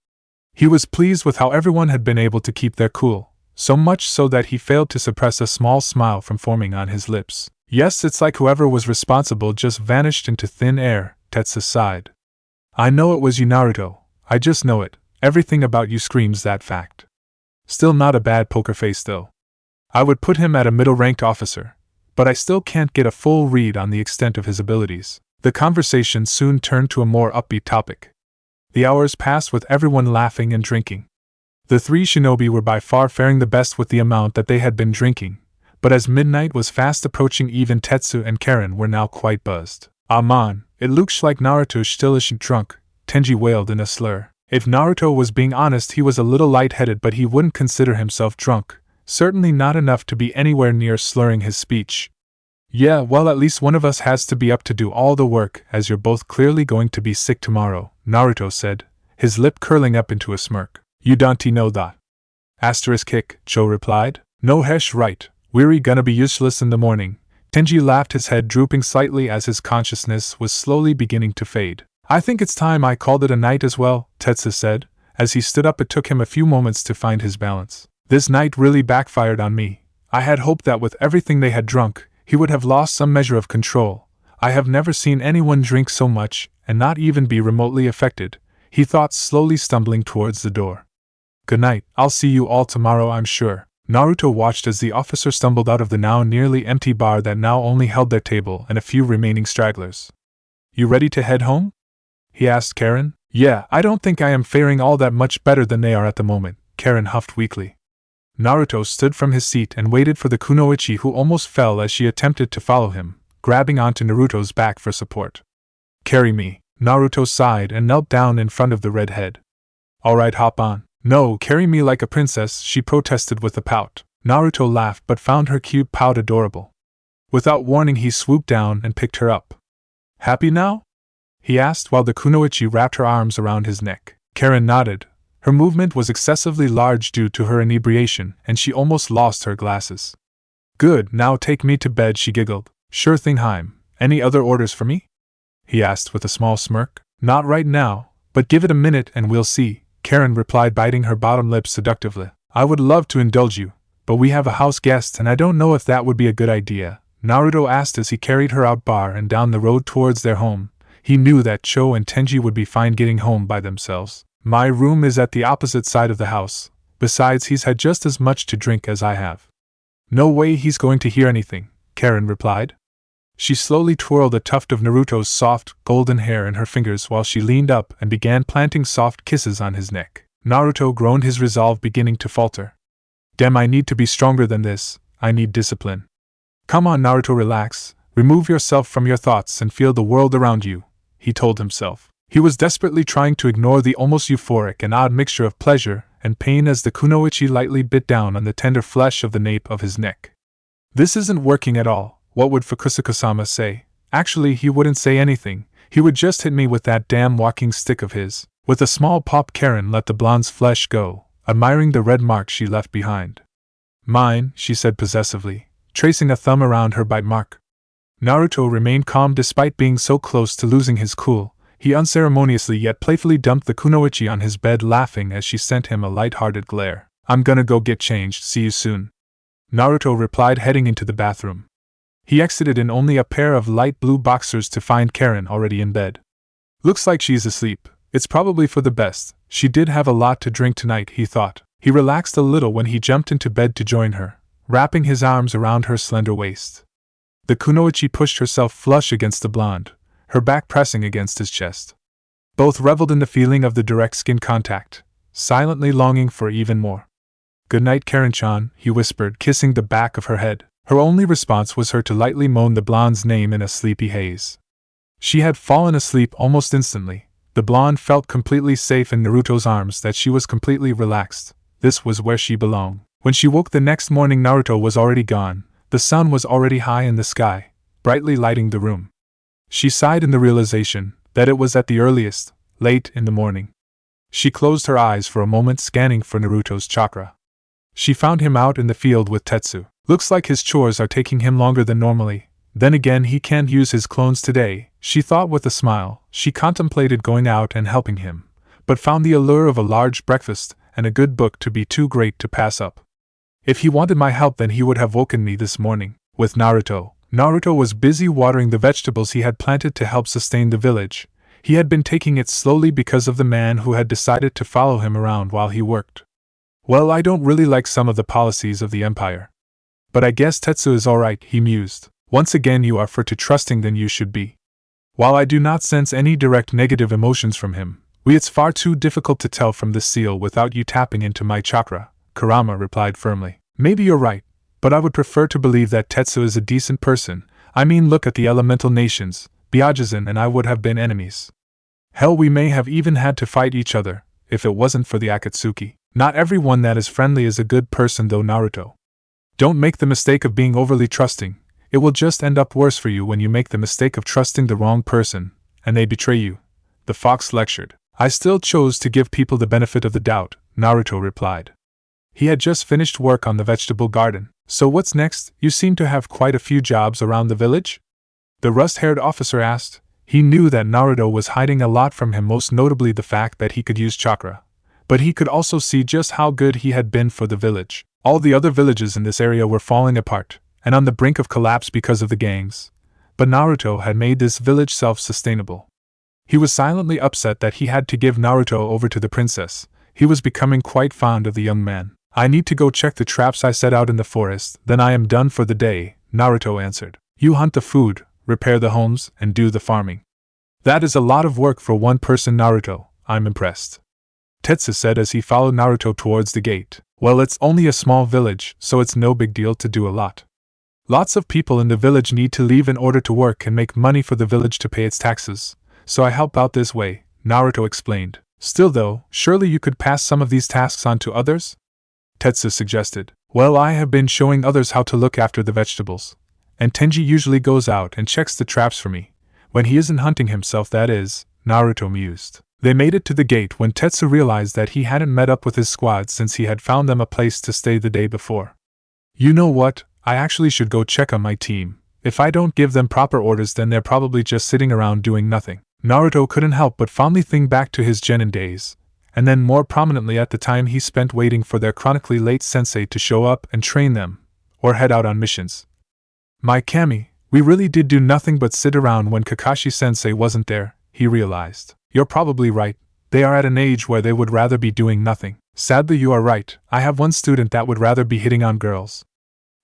He was pleased with how everyone had been able to keep their cool, so much so that he failed to suppress a small smile from forming on his lips. Yes, it's like whoever was responsible just vanished into thin air, Tetsu sighed. I know it was you, Naruto. I just know it. Everything about you screams that fact. Still not a bad poker face though. I would put him at a middle-ranked officer, but I still can't get a full read on the extent of his abilities. The conversation soon turned to a more upbeat topic. The hours passed with everyone laughing and drinking. The 3 shinobi were by far faring the best with the amount that they had been drinking, but as midnight was fast approaching, even Tetsu and Karin were now quite buzzed. Ah man, it looks like Naruto still isn't drunk, Tenji wailed in a slur. If Naruto was being honest, he was a little lightheaded, but he wouldn't consider himself drunk, certainly not enough to be anywhere near slurring his speech. Yeah, well, at least one of us has to be up to do all the work, as you're both clearly going to be sick tomorrow, Naruto said, his lip curling up into a smirk. You don't know that. Asterisk kick, Cho replied. No hesh, right, weary gonna be useless in the morning. Tenji laughed, his head drooping slightly as his consciousness was slowly beginning to fade. I think it's time I called it a night as well, Tetsu said. As he stood up, it took him a few moments to find his balance. This night really backfired on me. I had hoped that with everything they had drunk, he would have lost some measure of control. I have never seen anyone drink so much, and not even be remotely affected, he thought, slowly stumbling towards the door. Good night, I'll see you all tomorrow, I'm sure. Naruto watched as the officer stumbled out of the now nearly empty bar that now only held their table and a few remaining stragglers. You ready to head home? He asked Karin. Yeah, I don't think I am faring all that much better than they are at the moment, Karin huffed weakly. Naruto stood from his seat and waited for the kunoichi, who almost fell as she attempted to follow him, grabbing onto Naruto's back for support. Carry me, Naruto sighed and knelt down in front of the redhead. Alright, hop on. No, carry me like a princess, she protested with a pout. Naruto laughed but found her cute pout adorable. Without warning, he swooped down and picked her up. Happy now? He asked while the kunoichi wrapped her arms around his neck. Karin nodded. Her movement was excessively large due to her inebriation, and she almost lost her glasses. Good, now take me to bed, she giggled. Sure thing, Heim. Any other orders for me? He asked with a small smirk. Not right now, but give it a minute and we'll see, Karin replied, biting her bottom lip seductively. I would love to indulge you, but we have a house guest and I don't know if that would be a good idea, Naruto asked as he carried her out bar and down the road towards their home. He knew that Cho and Tenji would be fine getting home by themselves. My room is at the opposite side of the house. Besides, he's had just as much to drink as I have. No way he's going to hear anything, Karin replied. She slowly twirled a tuft of Naruto's soft, golden hair in her fingers while she leaned up and began planting soft kisses on his neck. Naruto groaned, his resolve beginning to falter. Damn, I need to be stronger than this. I need discipline. Come on, Naruto, relax. Remove yourself from your thoughts and feel the world around you, he told himself. He was desperately trying to ignore the almost euphoric and odd mixture of pleasure and pain as the kunoichi lightly bit down on the tender flesh of the nape of his neck. This isn't working at all. What would Fukusuka-sama say? Actually, he wouldn't say anything. He would just hit me with that damn walking stick of his. With a small pop, Karin let the blonde's flesh go, admiring the red mark she left behind. Mine, she said possessively, tracing a thumb around her bite mark. Naruto remained calm despite being so close to losing his cool. He unceremoniously yet playfully dumped the kunoichi on his bed, laughing as she sent him a light-hearted glare. I'm gonna go get changed, see you soon, Naruto replied, heading into the bathroom. He exited in only a pair of light blue boxers to find Karin already in bed. Looks like she's asleep. It's probably for the best. She did have a lot to drink tonight, he thought. He relaxed a little when he jumped into bed to join her, wrapping his arms around her slender waist. The kunoichi pushed herself flush against the blonde, her back pressing against his chest. Both reveled in the feeling of the direct skin contact, silently longing for even more. Good night, Karin-chan, he whispered, kissing the back of her head. Her only response was her to lightly moan the blonde's name in a sleepy haze. She had fallen asleep almost instantly. The blonde felt completely safe in Naruto's arms, that she was completely relaxed. This was where she belonged. When she woke the next morning, Naruto was already gone. The sun was already high in the sky, brightly lighting the room. She sighed in the realization that it was at the earliest, late in the morning. She closed her eyes for a moment, scanning for Naruto's chakra. She found him out in the field with Tetsu. Looks like his chores are taking him longer than normally. Then again, he can't use his clones today, she thought with a smile. She contemplated going out and helping him, but found the allure of a large breakfast and a good book to be too great to pass up. If he wanted my help, then he would have woken me this morning. With Naruto was busy watering the vegetables he had planted to help sustain the village. He had been taking it slowly because of the man who had decided to follow him around while he worked. Well, I don't really like some of the policies of the Empire. But I guess Tetsu is alright, he mused. Once again, you are far too trusting than you should be. While I do not sense any direct negative emotions from him, it's far too difficult to tell from this seal without you tapping into my chakra, Kurama replied firmly. Maybe you're right, but I would prefer to believe that Tetsu is a decent person. I mean, look at the elemental nations. Byakugan and I would have been enemies. Hell, we may have even had to fight each other, if it wasn't for the Akatsuki. Not everyone that is friendly is a good person though, Naruto. Don't make the mistake of being overly trusting. It will just end up worse for you when you make the mistake of trusting the wrong person, and they betray you, the fox lectured. I still chose to give people the benefit of the doubt, Naruto replied. He had just finished work on the vegetable garden. So what's next? You seem to have quite a few jobs around the village? The rust-haired officer asked. He knew that Naruto was hiding a lot from him, most notably the fact that he could use chakra. But he could also see just how good he had been for the village. All the other villages in this area were falling apart, and on the brink of collapse because of the gangs. But Naruto had made this village self-sustainable. He was silently upset that he had to give Naruto over to the princess. He was becoming quite fond of the young man. I need to go check the traps I set out in the forest, then I am done for the day, Naruto answered. You hunt the food, repair the homes, and do the farming. That is a lot of work for one person, Naruto. I'm impressed. Tetsu said as he followed Naruto towards the gate. Well, it's only a small village, so it's no big deal to do a lot. Lots of people in the village need to leave in order to work and make money for the village to pay its taxes, so I help out this way, Naruto explained. Still though, surely you could pass some of these tasks on to others? Tetsu suggested. Well, I have been showing others how to look after the vegetables, and Tenji usually goes out and checks the traps for me. When he isn't hunting himself, that is, Naruto mused. They made it to the gate when Tetsu realized that he hadn't met up with his squad since he had found them a place to stay the day before. You know what, I actually should go check on my team. If I don't give them proper orders, then they're probably just sitting around doing nothing. Naruto couldn't help but fondly think back to his genin days, and then more prominently at the time he spent waiting for their chronically late sensei to show up and train them, or head out on missions. My Kami, we really did do nothing but sit around when Kakashi-sensei wasn't there, he realized. You're probably right, they are at an age where they would rather be doing nothing. Sadly, you are right, I have one student that would rather be hitting on girls.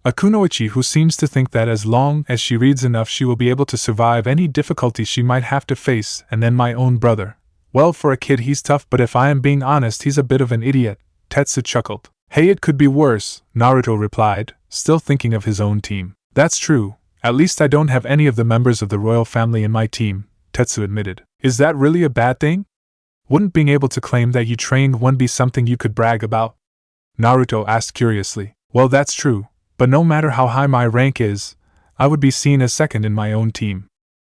A kunoichi who seems to think that as long as she reads enough she will be able to survive any difficulty she might have to face, and then my own brother. Well, for a kid he's tough, but if I am being honest, he's a bit of an idiot, Tetsu chuckled. Hey, it could be worse, Naruto replied, still thinking of his own team. That's true, at least I don't have any of the members of the royal family in my team, Tetsu admitted. Is that really a bad thing? Wouldn't being able to claim that you trained one be something you could brag about? Naruto asked curiously. Well, that's true, but no matter how high my rank is, I would be seen as second in my own team.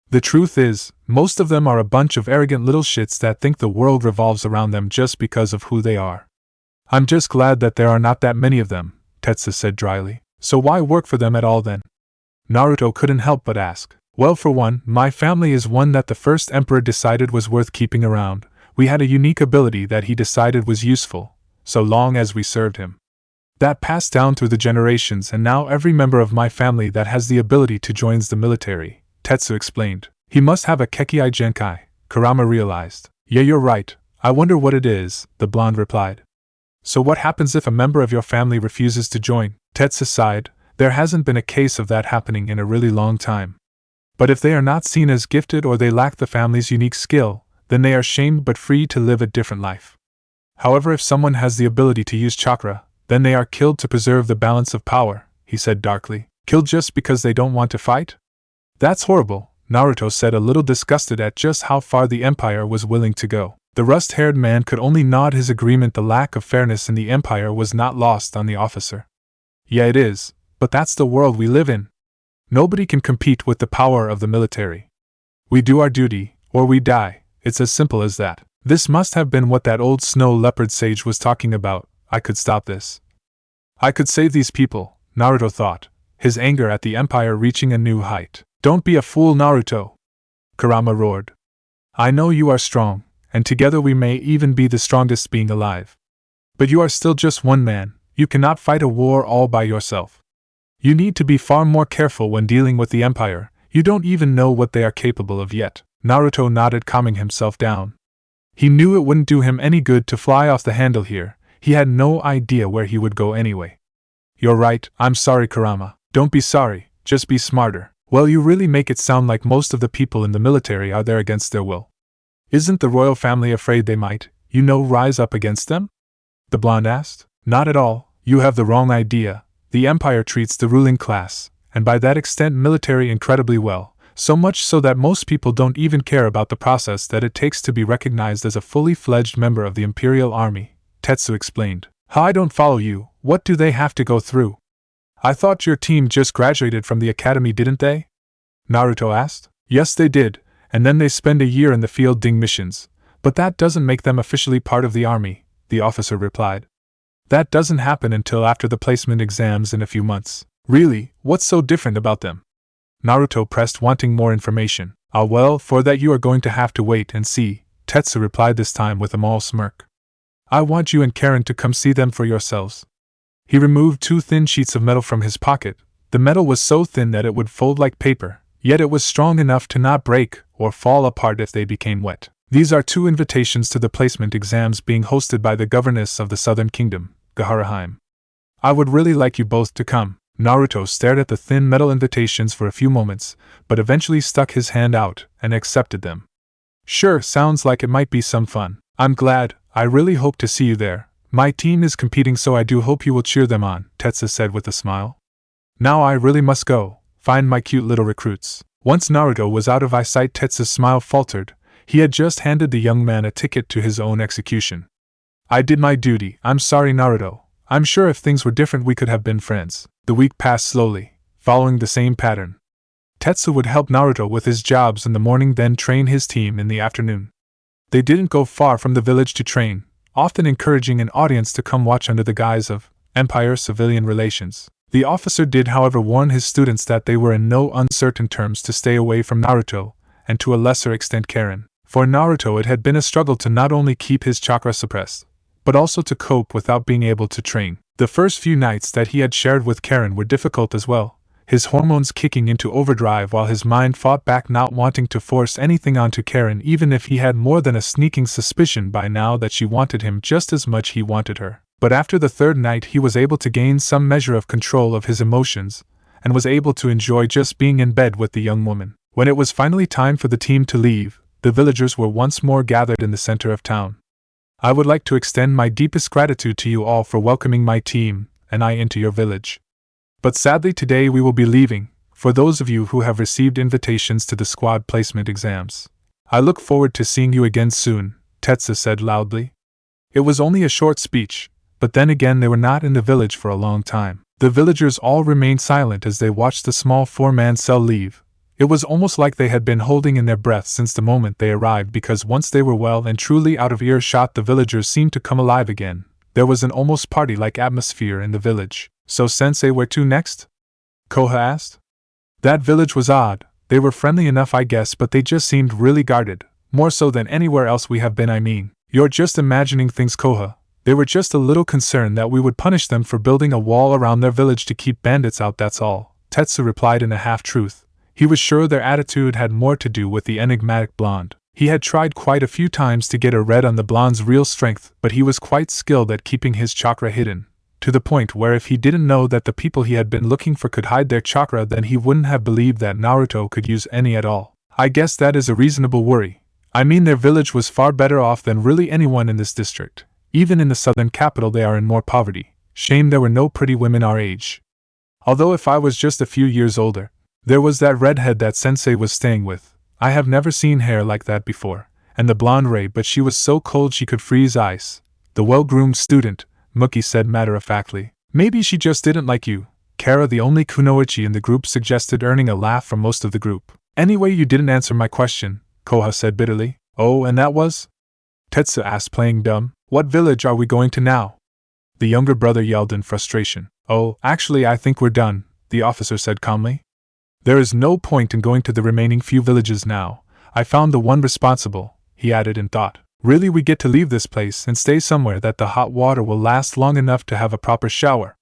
The truth is, most of them are a bunch of arrogant little shits that think the world revolves around them just because of who they are. I'm just glad that there are not that many of them, Tetsu said dryly. So why work for them at all then? Naruto couldn't help but ask. Well, for one, my family is one that the first emperor decided was worth keeping around. We had a unique ability that he decided was useful, so long as we served him. That passed down through the generations, and now every member of my family that has the ability to joins the military, Tetsu explained. He must have a Kekkei Genkai, Kurama realized. Yeah, you're right, I wonder what it is, the blonde replied. So what happens if a member of your family refuses to join? Tetsu sighed. There hasn't been a case of that happening in a really long time. But if they are not seen as gifted or they lack the family's unique skill, then they are shamed but free to live a different life. However, if someone has the ability to use chakra, then they are killed to preserve the balance of power, he said darkly. Killed just because they don't want to fight? That's horrible, Naruto said, a little disgusted at just how far the Empire was willing to go. The rust-haired man could only nod his agreement. The lack of fairness in the Empire was not lost on the officer. Yeah, it is, but that's the world we live in. Nobody can compete with the power of the military. We do our duty, or we die. It's as simple as that. This must have been what that old snow leopard sage was talking about. I could stop this. I could save these people, Naruto thought, his anger at the Empire reaching a new height. Don't be a fool, Naruto, Kurama roared. I know you are strong, and together we may even be the strongest being alive. But you are still just one man. You cannot fight a war all by yourself. You need to be far more careful when dealing with the Empire. You don't even know what they are capable of yet. Naruto nodded, calming himself down. He knew it wouldn't do him any good to fly off the handle here. He had no idea where he would go anyway. You're right, I'm sorry, Kurama. Don't be sorry, just be smarter. Well, you really make it sound like most of the people in the military are there against their will. Isn't the royal family afraid they might, rise up against them? The blonde asked. Not at all, you have the wrong idea. The Empire treats the ruling class, and by that extent military, incredibly well, so much so that most people don't even care about the process that it takes to be recognized as a fully fledged member of the Imperial Army, Tetsu explained. How? I don't follow you. What do they have to go through? I thought your team just graduated from the academy, didn't they? Naruto asked. Yes, they did, and then they spend a year in the field doing missions, but that doesn't make them officially part of the army, the officer replied. That doesn't happen until after the placement exams in a few months. Really, what's so different about them? Naruto pressed, wanting more information. Ah well, for that you are going to have to wait and see, Tetsu replied, this time with a small smirk. I want you and Karin to come see them for yourselves. He removed 2 thin sheets of metal from his pocket. The metal was so thin that it would fold like paper, yet it was strong enough to not break or fall apart if they became wet. These are 2 invitations to the placement exams being hosted by the governess of the Southern Kingdom, Gajara. I would really like you both to come. Naruto stared at the thin metal invitations for a few moments, but eventually stuck his hand out and accepted them. Sure, sounds like it might be some fun. I'm glad. I really hope to see you there. My team is competing, so I do hope you will cheer them on, Tetsu said with a smile. Now I really must go, find my cute little recruits. Once Naruto was out of eyesight, Tetsu's smile faltered. He had just handed the young man a ticket to his own execution. I did my duty. I'm sorry, Naruto. I'm sure if things were different we could have been friends. The week passed slowly, following the same pattern. Tetsu would help Naruto with his jobs in the morning, then train his team in the afternoon. They didn't go far from the village to train, often encouraging an audience to come watch under the guise of Empire Civilian Relations. The officer did, however, warn his students that they were in no uncertain terms to stay away from Naruto, and to a lesser extent Karin. For Naruto it had been a struggle to not only keep his chakra suppressed, but also to cope without being able to train. The first few nights that he had shared with Karin were difficult as well, his hormones kicking into overdrive while his mind fought back, not wanting to force anything onto Karin, even if he had more than a sneaking suspicion by now that she wanted him just as much he wanted her. But after the 3rd night he was able to gain some measure of control of his emotions, and was able to enjoy just being in bed with the young woman. When it was finally time for the team to leave, the villagers were once more gathered in the center of town. I would like to extend my deepest gratitude to you all for welcoming my team and I into your village. But sadly today we will be leaving, for those of you who have received invitations to the squad placement exams. I look forward to seeing you again soon, Tetsu said loudly. It was only a short speech, but then again they were not in the village for a long time. The villagers all remained silent as they watched the small four-man cell leave. It was almost like they had been holding in their breath since the moment they arrived, because once they were well and truly out of earshot the villagers seemed to come alive again. There was an almost party-like atmosphere in the village. So sensei, where to next? Koha asked. That village was odd. They were friendly enough I guess, but they just seemed really guarded. More so than anywhere else we have been, I mean. You're just imagining things, Koha. They were just a little concerned that we would punish them for building a wall around their village to keep bandits out, that's all, Tetsu replied in a half-truth. He was sure their attitude had more to do with the enigmatic blonde. He had tried quite a few times to get a read on the blonde's real strength, but he was quite skilled at keeping his chakra hidden, to the point where if he didn't know that the people he had been looking for could hide their chakra, then he wouldn't have believed that Naruto could use any at all. I guess that is a reasonable worry. I mean, their village was far better off than really anyone in this district. Even in the southern capital they are in more poverty. Shame there were no pretty women our age. Although if I was just a few years older, there was that redhead that sensei was staying with. I have never seen hair like that before. And the blonde Ray, but she was so cold she could freeze ice. The well-groomed student, Mookie said matter-of-factly. Maybe she just didn't like you. Kara, the only kunoichi in the group, suggested, earning a laugh from most of the group. Anyway, you didn't answer my question, Koha said bitterly. Oh, and that was? Tetsu asked, playing dumb. What village are we going to now? The younger brother yelled in frustration. Oh, actually I think we're done, the officer said calmly. There is no point in going to the remaining few villages now. I found the one responsible, he added in thought. Really, we get to leave this place and stay somewhere that the hot water will last long enough to have a proper shower?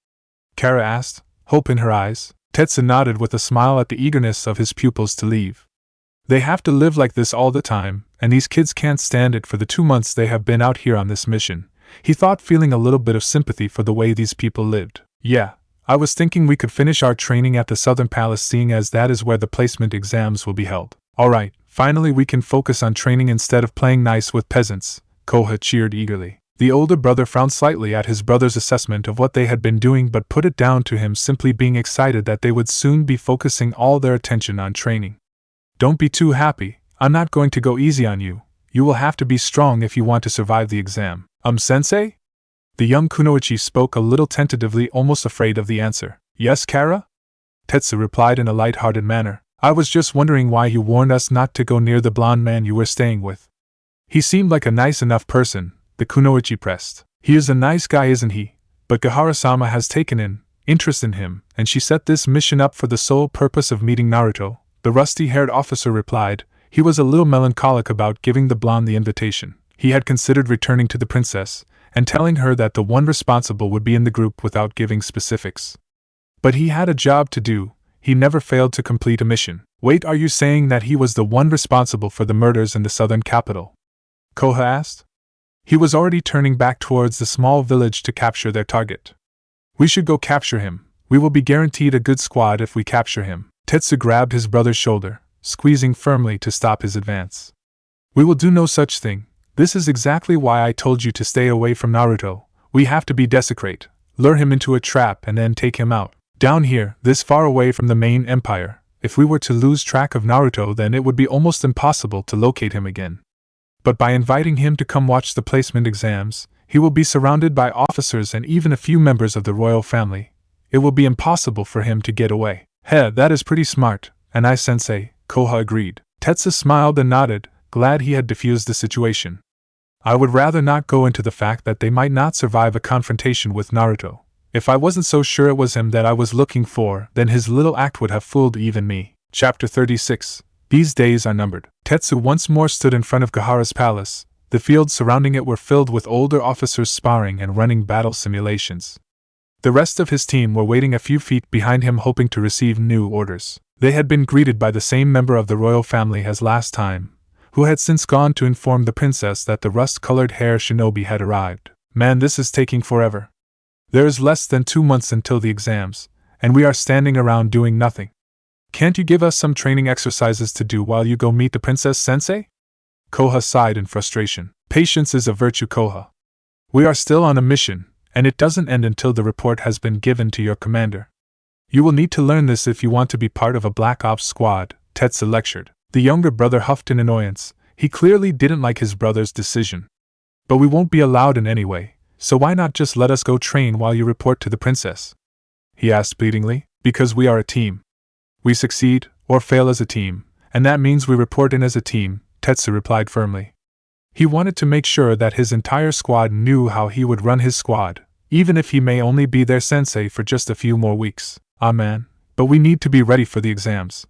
Kara asked, hope in her eyes. Tetsu nodded with a smile at the eagerness of his pupils to leave. They have to live like this all the time, and these kids can't stand it for the 2 months they have been out here on this mission, he thought, feeling a little bit of sympathy for the way these people lived. Yeah, I was thinking we could finish our training at the Southern Palace, seeing as that is where the placement exams will be held. Alright, finally we can focus on training instead of playing nice with peasants, Koha cheered eagerly. The older brother frowned slightly at his brother's assessment of what they had been doing, but put it down to him simply being excited that they would soon be focusing all their attention on training. Don't be too happy, I'm not going to go easy on you. You will have to be strong if you want to survive the exam. Sensei? The young kunoichi spoke a little tentatively, almost afraid of the answer. Yes, Kara? Tetsu replied in a light-hearted manner. I was just wondering why you warned us not to go near the blonde man you were staying with. He seemed like a nice enough person, the kunoichi pressed. He is a nice guy, isn't he? But Gajara-sama has taken an interest in him, and she set this mission up for the sole purpose of meeting Naruto, the rusty-haired officer replied. He was a little melancholic about giving the blonde the invitation. He had considered returning to the princess and telling her that the one responsible would be in the group without giving specifics. But he had a job to do. He never failed to complete a mission. Wait, are you saying that he was the one responsible for the murders in the southern capital? Koha asked. He was already turning back towards the small village to capture their target. We should go capture him. We will be guaranteed a good squad if we capture him. Tetsu grabbed his brother's shoulder, squeezing firmly to stop his advance. We will do no such thing. This is exactly why I told you to stay away from Naruto. We have to be desecrate, lure him into a trap and then take him out. Down here, this far away from the main empire, if we were to lose track of Naruto, then it would be almost impossible to locate him again. But by inviting him to come watch the placement exams, he will be surrounded by officers and even a few members of the royal family. It will be impossible for him to get away. Heh, that is pretty smart, and I sensei, Koha agreed. Tetsu smiled and nodded, glad he had diffused the situation. I would rather not go into the fact that they might not survive a confrontation with Naruto. If I wasn't so sure it was him that I was looking for, then his little act would have fooled even me. Chapter 36. These days are numbered. Tetsu once more stood in front of Gahara's palace. The fields surrounding it were filled with older officers sparring and running battle simulations. The rest of his team were waiting a few feet behind him, hoping to receive new orders. They had been greeted by the same member of the royal family as last time, who had since gone to inform the princess that the rust-colored hair shinobi had arrived. Man, this is taking forever. There is less than 2 months until the exams, and we are standing around doing nothing. Can't you give us some training exercises to do while you go meet the princess, sensei? Koha sighed in frustration. Patience is a virtue, Koha. We are still on a mission, and it doesn't end until the report has been given to your commander. You will need to learn this if you want to be part of a Black Ops squad, Tetsu lectured. The younger brother huffed in annoyance. He clearly didn't like his brother's decision. But we won't be allowed in anyway, so why not just let us go train while you report to the princess? He asked pleadingly. Because we are a team. We succeed, or fail as a team, and that means we report in as a team, Tetsu replied firmly. He wanted to make sure that his entire squad knew how he would run his squad, even if he may only be their sensei for just a few more weeks. Ah man, but we need to be ready for the exams.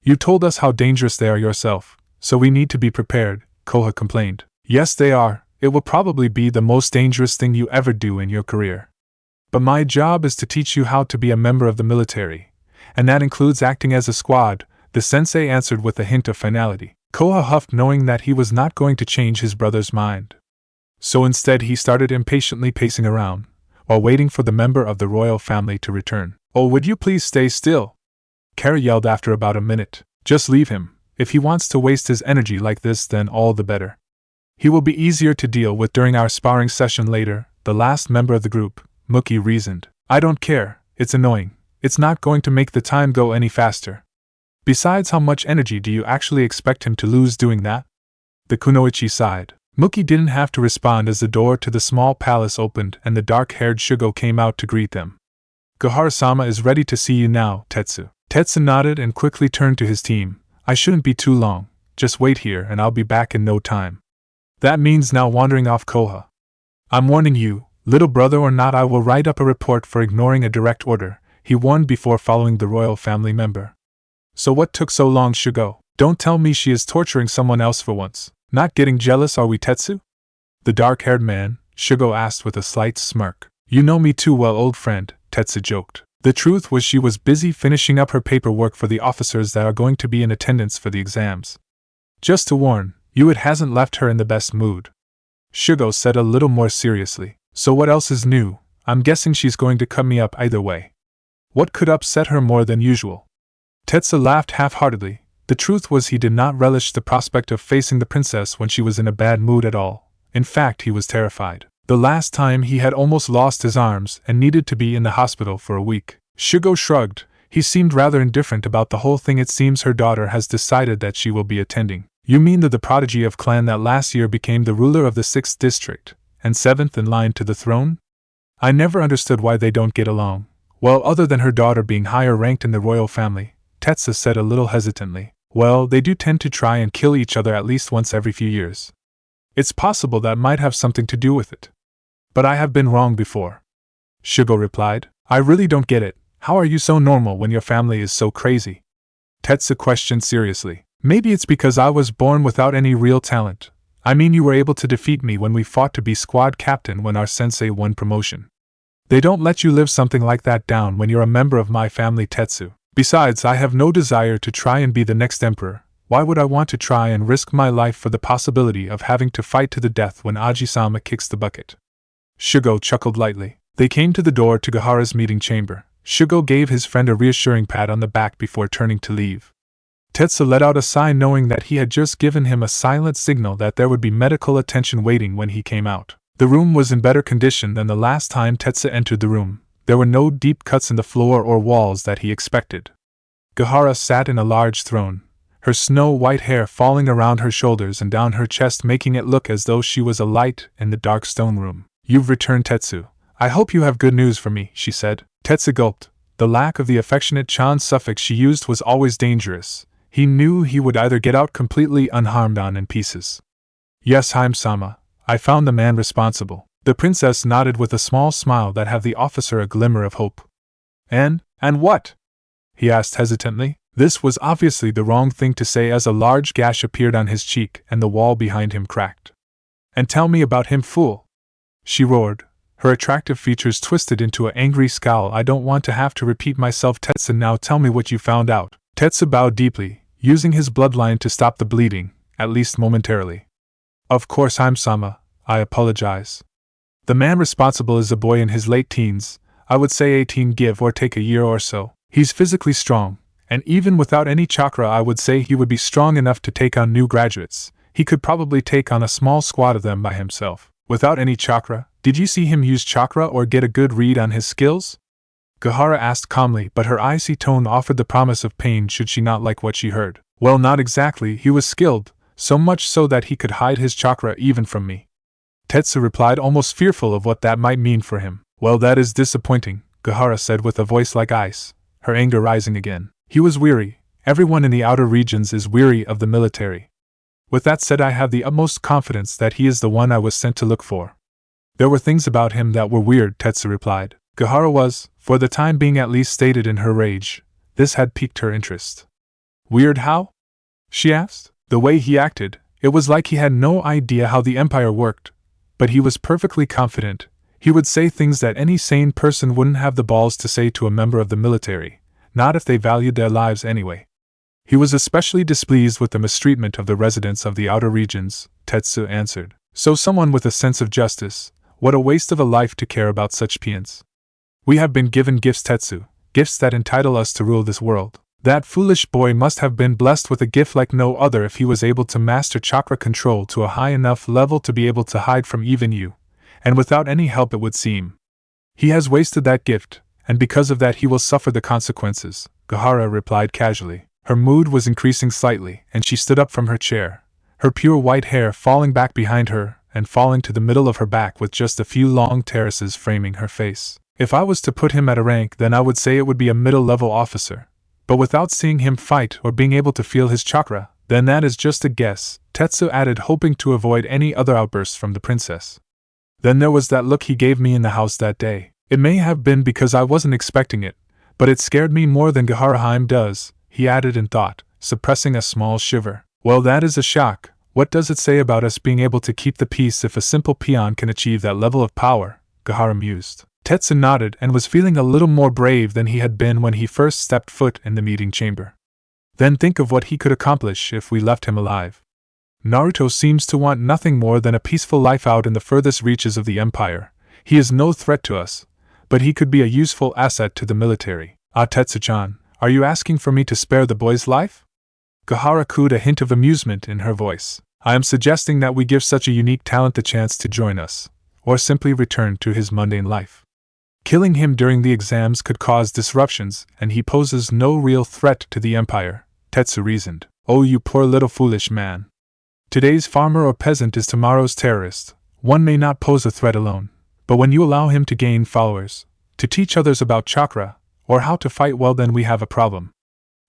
You told us how dangerous they are yourself, so we need to be prepared, Koha complained. Yes, they are. It will probably be the most dangerous thing you ever do in your career. But my job is to teach you how to be a member of the military, and that includes acting as a squad, the sensei answered with a hint of finality. Koha huffed, knowing that he was not going to change his brother's mind. So instead he started impatiently pacing around, while waiting for the member of the royal family to return. Oh, would you please stay still? Kara yelled after about a minute. Just leave him. If he wants to waste his energy like this, then all the better. He will be easier to deal with during our sparring session later, the last member of the group, Mookie reasoned. I don't care, it's annoying. It's not going to make the time go any faster. Besides, how much energy do you actually expect him to lose doing that? The kunoichi sighed. Mookie didn't have to respond as the door to the small palace opened and the dark-haired Shugo came out to greet them. Gahara-sama is ready to see you now, Tetsu. Tetsu nodded and quickly turned to his team. I shouldn't be too long, just wait here and I'll be back in no time. That means now wandering off, Koha. I'm warning you, little brother or not, I will write up a report for ignoring a direct order, he warned before following the royal family member. So what took so long, Shugo? Don't tell me she is torturing someone else for once. Not getting jealous, are we, Tetsu? The dark-haired man, Shugo asked with a slight smirk. You know me too well, old friend, Tetsu joked. The truth was she was busy finishing up her paperwork for the officers that are going to be in attendance for the exams. Just to warn you, it hasn't left her in the best mood. Shugo said a little more seriously. So what else is new? I'm guessing she's going to cut me up either way. What could upset her more than usual? Tetsu laughed half-heartedly. The truth was he did not relish the prospect of facing the princess when she was in a bad mood at all. In fact, he was terrified. The last time he had almost lost his arms and needed to be in the hospital for a week. Shugo shrugged. He seemed rather indifferent about the whole thing. It seems her daughter has decided that she will be attending. You mean the prodigy of clan that last year became the ruler of the 6th district, and 7th in line to the throne? I never understood why they don't get along. Well, other than her daughter being higher ranked in the royal family, Tetsu said a little hesitantly. Well, they do tend to try and kill each other at least once every few years. It's possible that might have something to do with it. But I have been wrong before. Shugo replied. I really don't get it. How are you so normal when your family is so crazy? Tetsu questioned seriously. Maybe it's because I was born without any real talent. I mean, you were able to defeat me when we fought to be squad captain when our sensei won promotion. They don't let you live something like that down when you're a member of my family, Tetsu. Besides, I have no desire to try and be the next emperor. Why would I want to try and risk my life for the possibility of having to fight to the death when Aji-sama kicks the bucket? Shugo chuckled lightly. They came to the door to Gahara's meeting chamber. Shugo gave his friend a reassuring pat on the back before turning to leave. Tetsu let out a sigh, knowing that he had just given him a silent signal that there would be medical attention waiting when he came out. The room was in better condition than the last time Tetsu entered the room. There were no deep cuts in the floor or walls that he expected. Gahara sat in a large throne, her snow-white hair falling around her shoulders and down her chest, making it look as though she was a light in the dark stone room. You've returned, Tetsu. I hope you have good news for me, she said. Tetsu gulped. The lack of the affectionate chan suffix she used was always dangerous. He knew he would either get out completely unharmed or in pieces. Yes, Haim-sama. I found the man responsible. The princess nodded with a small smile that gave the officer a glimmer of hope. And what? He asked hesitantly. This was obviously the wrong thing to say as a large gash appeared on his cheek and the wall behind him cracked. And tell me about him, fool! She roared, her attractive features twisted into an angry scowl. I don't want to have to repeat myself, Tetsu. Now tell me what you found out. Tetsu bowed deeply, using his bloodline to stop the bleeding, at least momentarily. Of course, Haim-sama, I apologize. The man responsible is a boy in his late teens, I would say 18, give or take a year or so. He's physically strong, and even without any chakra I would say he would be strong enough to take on new graduates. He could probably take on a small squad of them by himself. Without any chakra? Did you see him use chakra or get a good read on his skills? Gahara asked calmly, but her icy tone offered the promise of pain should she not like what she heard. Well, not exactly, he was skilled, so much so that he could hide his chakra even from me. Tetsu replied, almost fearful of what that might mean for him. Well, that is disappointing, Gahara said with a voice like ice, her anger rising again. He was weary. Everyone in the outer regions is weary of the military. With that said, I have the utmost confidence that he is the one I was sent to look for. There were things about him that were weird, Tetsu replied. Gahara was, for the time being at least, stated in her rage. This had piqued her interest. Weird how? She asked. The way he acted, it was like he had no idea how the Empire worked, but he was perfectly confident. He would say things that any sane person wouldn't have the balls to say to a member of the military, not if they valued their lives anyway. He was especially displeased with the mistreatment of the residents of the outer regions, Tetsu answered. So someone with a sense of justice, what a waste of a life to care about such peons. We have been given gifts, Tetsu, gifts that entitle us to rule this world. That foolish boy must have been blessed with a gift like no other if he was able to master chakra control to a high enough level to be able to hide from even you, and without any help it would seem. He has wasted that gift, and because of that he will suffer the consequences, Gahara replied casually. Her mood was increasing slightly, and she stood up from her chair, her pure white hair falling back behind her and falling to the middle of her back with just a few long terraces framing her face. If I was to put him at a rank, then I would say it would be a middle-level officer. But without seeing him fight or being able to feel his chakra, then that is just a guess, Tetsu added, hoping to avoid any other outbursts from the princess. Then there was that look he gave me in the house that day. It may have been because I wasn't expecting it, but it scared me more than Gaharaheim does, he added in thought, suppressing a small shiver. Well, that is a shock. What does it say about us being able to keep the peace if a simple peon can achieve that level of power? Gahara mused. Tetsu nodded and was feeling a little more brave than he had been when he first stepped foot in the meeting chamber. Then think of what he could accomplish if we left him alive. Naruto seems to want nothing more than a peaceful life out in the furthest reaches of the Empire. He is no threat to us, but he could be a useful asset to the military. Ah, Tetsu-chan, are you asking for me to spare the boy's life? Gahara cooed, a hint of amusement in her voice. I am suggesting that we give such a unique talent the chance to join us, or simply return to his mundane life. Killing him during the exams could cause disruptions, and he poses no real threat to the Empire, Tetsu reasoned. Oh, you poor little foolish man. Today's farmer or peasant is tomorrow's terrorist. One may not pose a threat alone, but when you allow him to gain followers, to teach others about chakra, or how to fight, well, then we have a problem.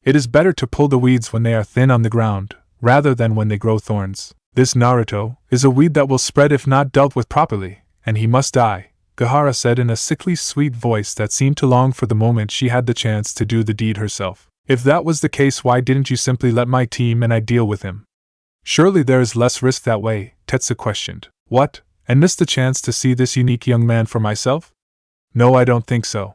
It is better to pull the weeds when they are thin on the ground, rather than when they grow thorns. This Naruto is a weed that will spread if not dealt with properly, and he must die, Gahara said in a sickly sweet voice that seemed to long for the moment she had the chance to do the deed herself. If that was the case, why didn't you simply let my team and I deal with him? Surely there is less risk that way, Tetsu questioned. What, and miss the chance to see this unique young man for myself? No, I don't think so.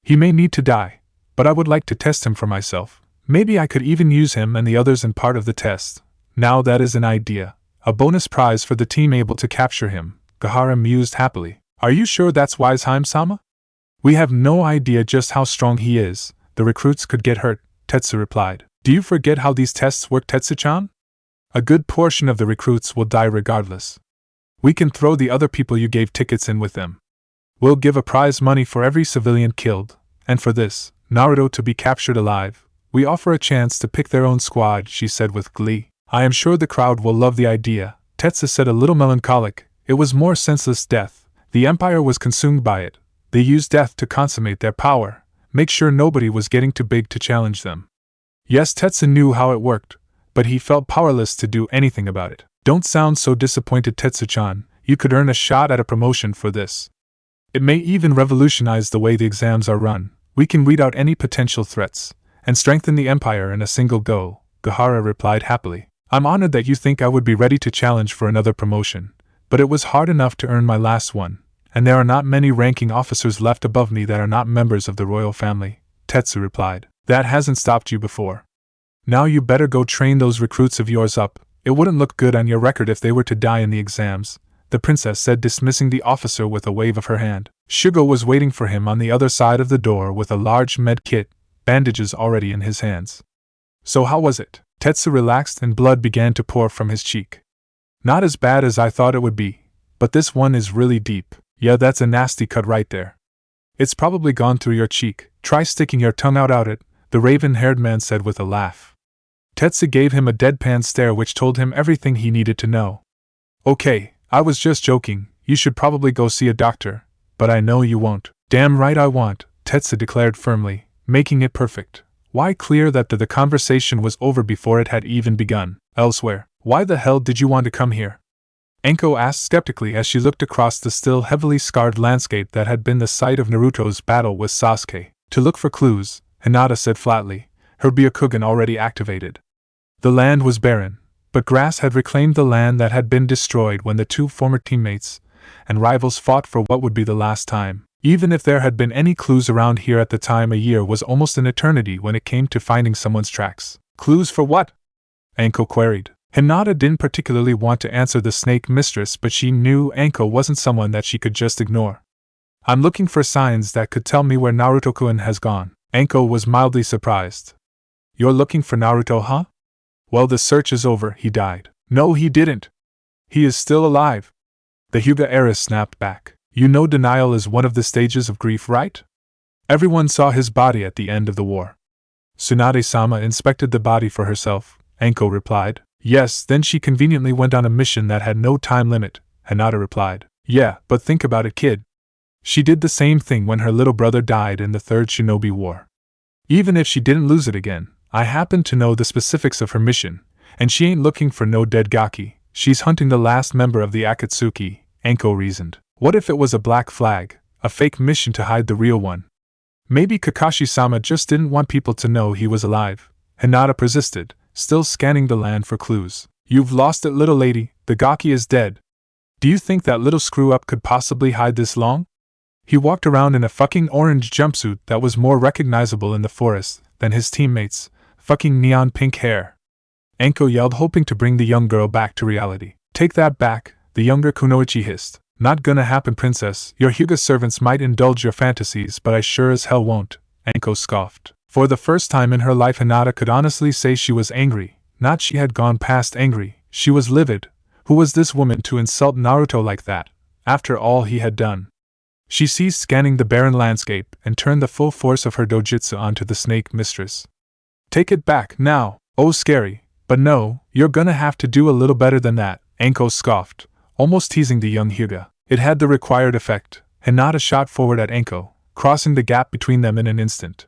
He may need to die, but I would like to test him for myself. Maybe I could even use him and the others in part of the test. Now that is an idea. A bonus prize for the team able to capture him, Gahara mused happily. Are you sure that's wise, Haim-sama? We have no idea just how strong he is. The recruits could get hurt, Tetsu replied. Do you forget how these tests work, Tetsu-chan? A good portion of the recruits will die regardless. We can throw the other people you gave tickets in with them. We'll give a prize money for every civilian killed, and for this, Naruto to be captured alive, we offer a chance to pick their own squad, she said with glee. I am sure the crowd will love the idea, Tetsu said, a little melancholic. It was more senseless death. The Empire was consumed by it. They used death to consummate their power, make sure nobody was getting too big to challenge them. Yes, Tetsu knew how it worked, but he felt powerless to do anything about it. Don't sound so disappointed, Tetsu-chan. You could earn a shot at a promotion for this. It may even revolutionize the way the exams are run. We can weed out any potential threats, and strengthen the Empire in a single go, Gahara replied happily. I'm honored that you think I would be ready to challenge for another promotion, but it was hard enough to earn my last one. And there are not many ranking officers left above me that are not members of the royal family, Tetsu replied. That hasn't stopped you before. Now you better go train those recruits of yours up. It wouldn't look good on your record if they were to die in the exams, the princess said, dismissing the officer with a wave of her hand. Shugo was waiting for him on the other side of the door with a large med kit, bandages already in his hands. So how was it? Tetsu relaxed and blood began to pour from his cheek. Not as bad as I thought it would be, but this one is really deep. Yeah, that's a nasty cut right there. It's probably gone through your cheek. Try sticking your tongue out it, the raven-haired man said with a laugh. Tetsu gave him a deadpan stare which told him everything he needed to know. Okay, I was just joking, you should probably go see a doctor, but I know you won't. Damn right I want, Tetsu declared firmly, making it perfect. Why clear that the conversation was over before it had even begun. Elsewhere, why the hell did you want to come here? Anko asked skeptically as she looked across the still heavily scarred landscape that had been the site of Naruto's battle with Sasuke. To look for clues, Hinata said flatly, her Byakugan already activated. The land was barren, but grass had reclaimed the land that had been destroyed when the two former teammates and rivals fought for what would be the last time. Even if there had been any clues around here at the time, a year was almost an eternity when it came to finding someone's tracks. Clues for what? Anko queried. Hinata didn't particularly want to answer the snake mistress, but she knew Anko wasn't someone that she could just ignore. I'm looking for signs that could tell me where Naruto-kun has gone. Anko was mildly surprised. You're looking for Naruto, huh? Well, the search is over, he died. No, he didn't. He is still alive. The Hyuga heiress snapped back. You know denial is one of the stages of grief, right? Everyone saw his body at the end of the war. Tsunade-sama inspected the body for herself, Anko replied. Yes, then she conveniently went on a mission that had no time limit, Hinata replied. Yeah, but think about it, kid. She did the same thing when her little brother died in the Third Shinobi War. Even if she didn't lose it again, I happen to know the specifics of her mission, and she ain't looking for no dead Gaki, she's hunting the last member of the Akatsuki, Anko reasoned. What if it was a black flag, a fake mission to hide the real one? Maybe Kakashi-sama just didn't want people to know he was alive, Hinata persisted, still scanning the land for clues. You've lost it, little lady, the Gaki is dead. Do you think that little screw-up could possibly hide this long? He walked around in a fucking orange jumpsuit that was more recognizable in the forest than his teammates, fucking neon pink hair. Anko yelled, hoping to bring the young girl back to reality. Take that back, the younger Kunoichi hissed. Not gonna happen, princess. Your Hyuga servants might indulge your fantasies, but I sure as hell won't, Anko scoffed. For the first time in her life, Hinata could honestly say she was angry. Not she had gone past angry, she was livid. Who was this woman to insult Naruto like that, after all he had done? She ceased scanning the barren landscape and turned the full force of her dojutsu onto the snake mistress. Take it back, now. Oh, scary. But no, you're gonna have to do a little better than that, Anko scoffed, almost teasing the young Hyuga. It had the required effect. Hinata shot forward at Anko, crossing the gap between them in an instant.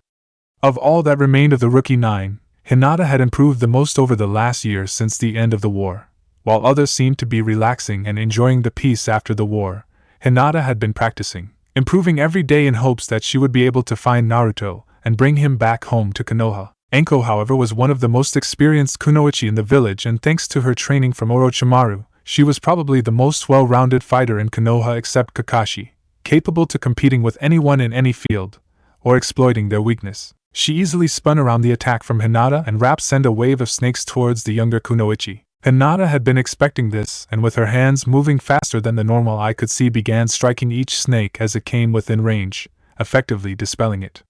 Of all that remained of the rookie nine, Hinata had improved the most over the last year since the end of the war. While others seemed to be relaxing and enjoying the peace after the war, Hinata had been practicing, improving every day in hopes that she would be able to find Naruto and bring him back home to Konoha. Anko, however, was one of the most experienced kunoichi in the village, and thanks to her training from Orochimaru, she was probably the most well-rounded fighter in Konoha except Kakashi, capable to competing with anyone in any field, or exploiting their weakness. She easily spun around the attack from Hinata and sent a wave of snakes towards the younger kunoichi. Hinata had been expecting this, and with her hands moving faster than the normal eye could see, began striking each snake as it came within range, effectively dispelling it.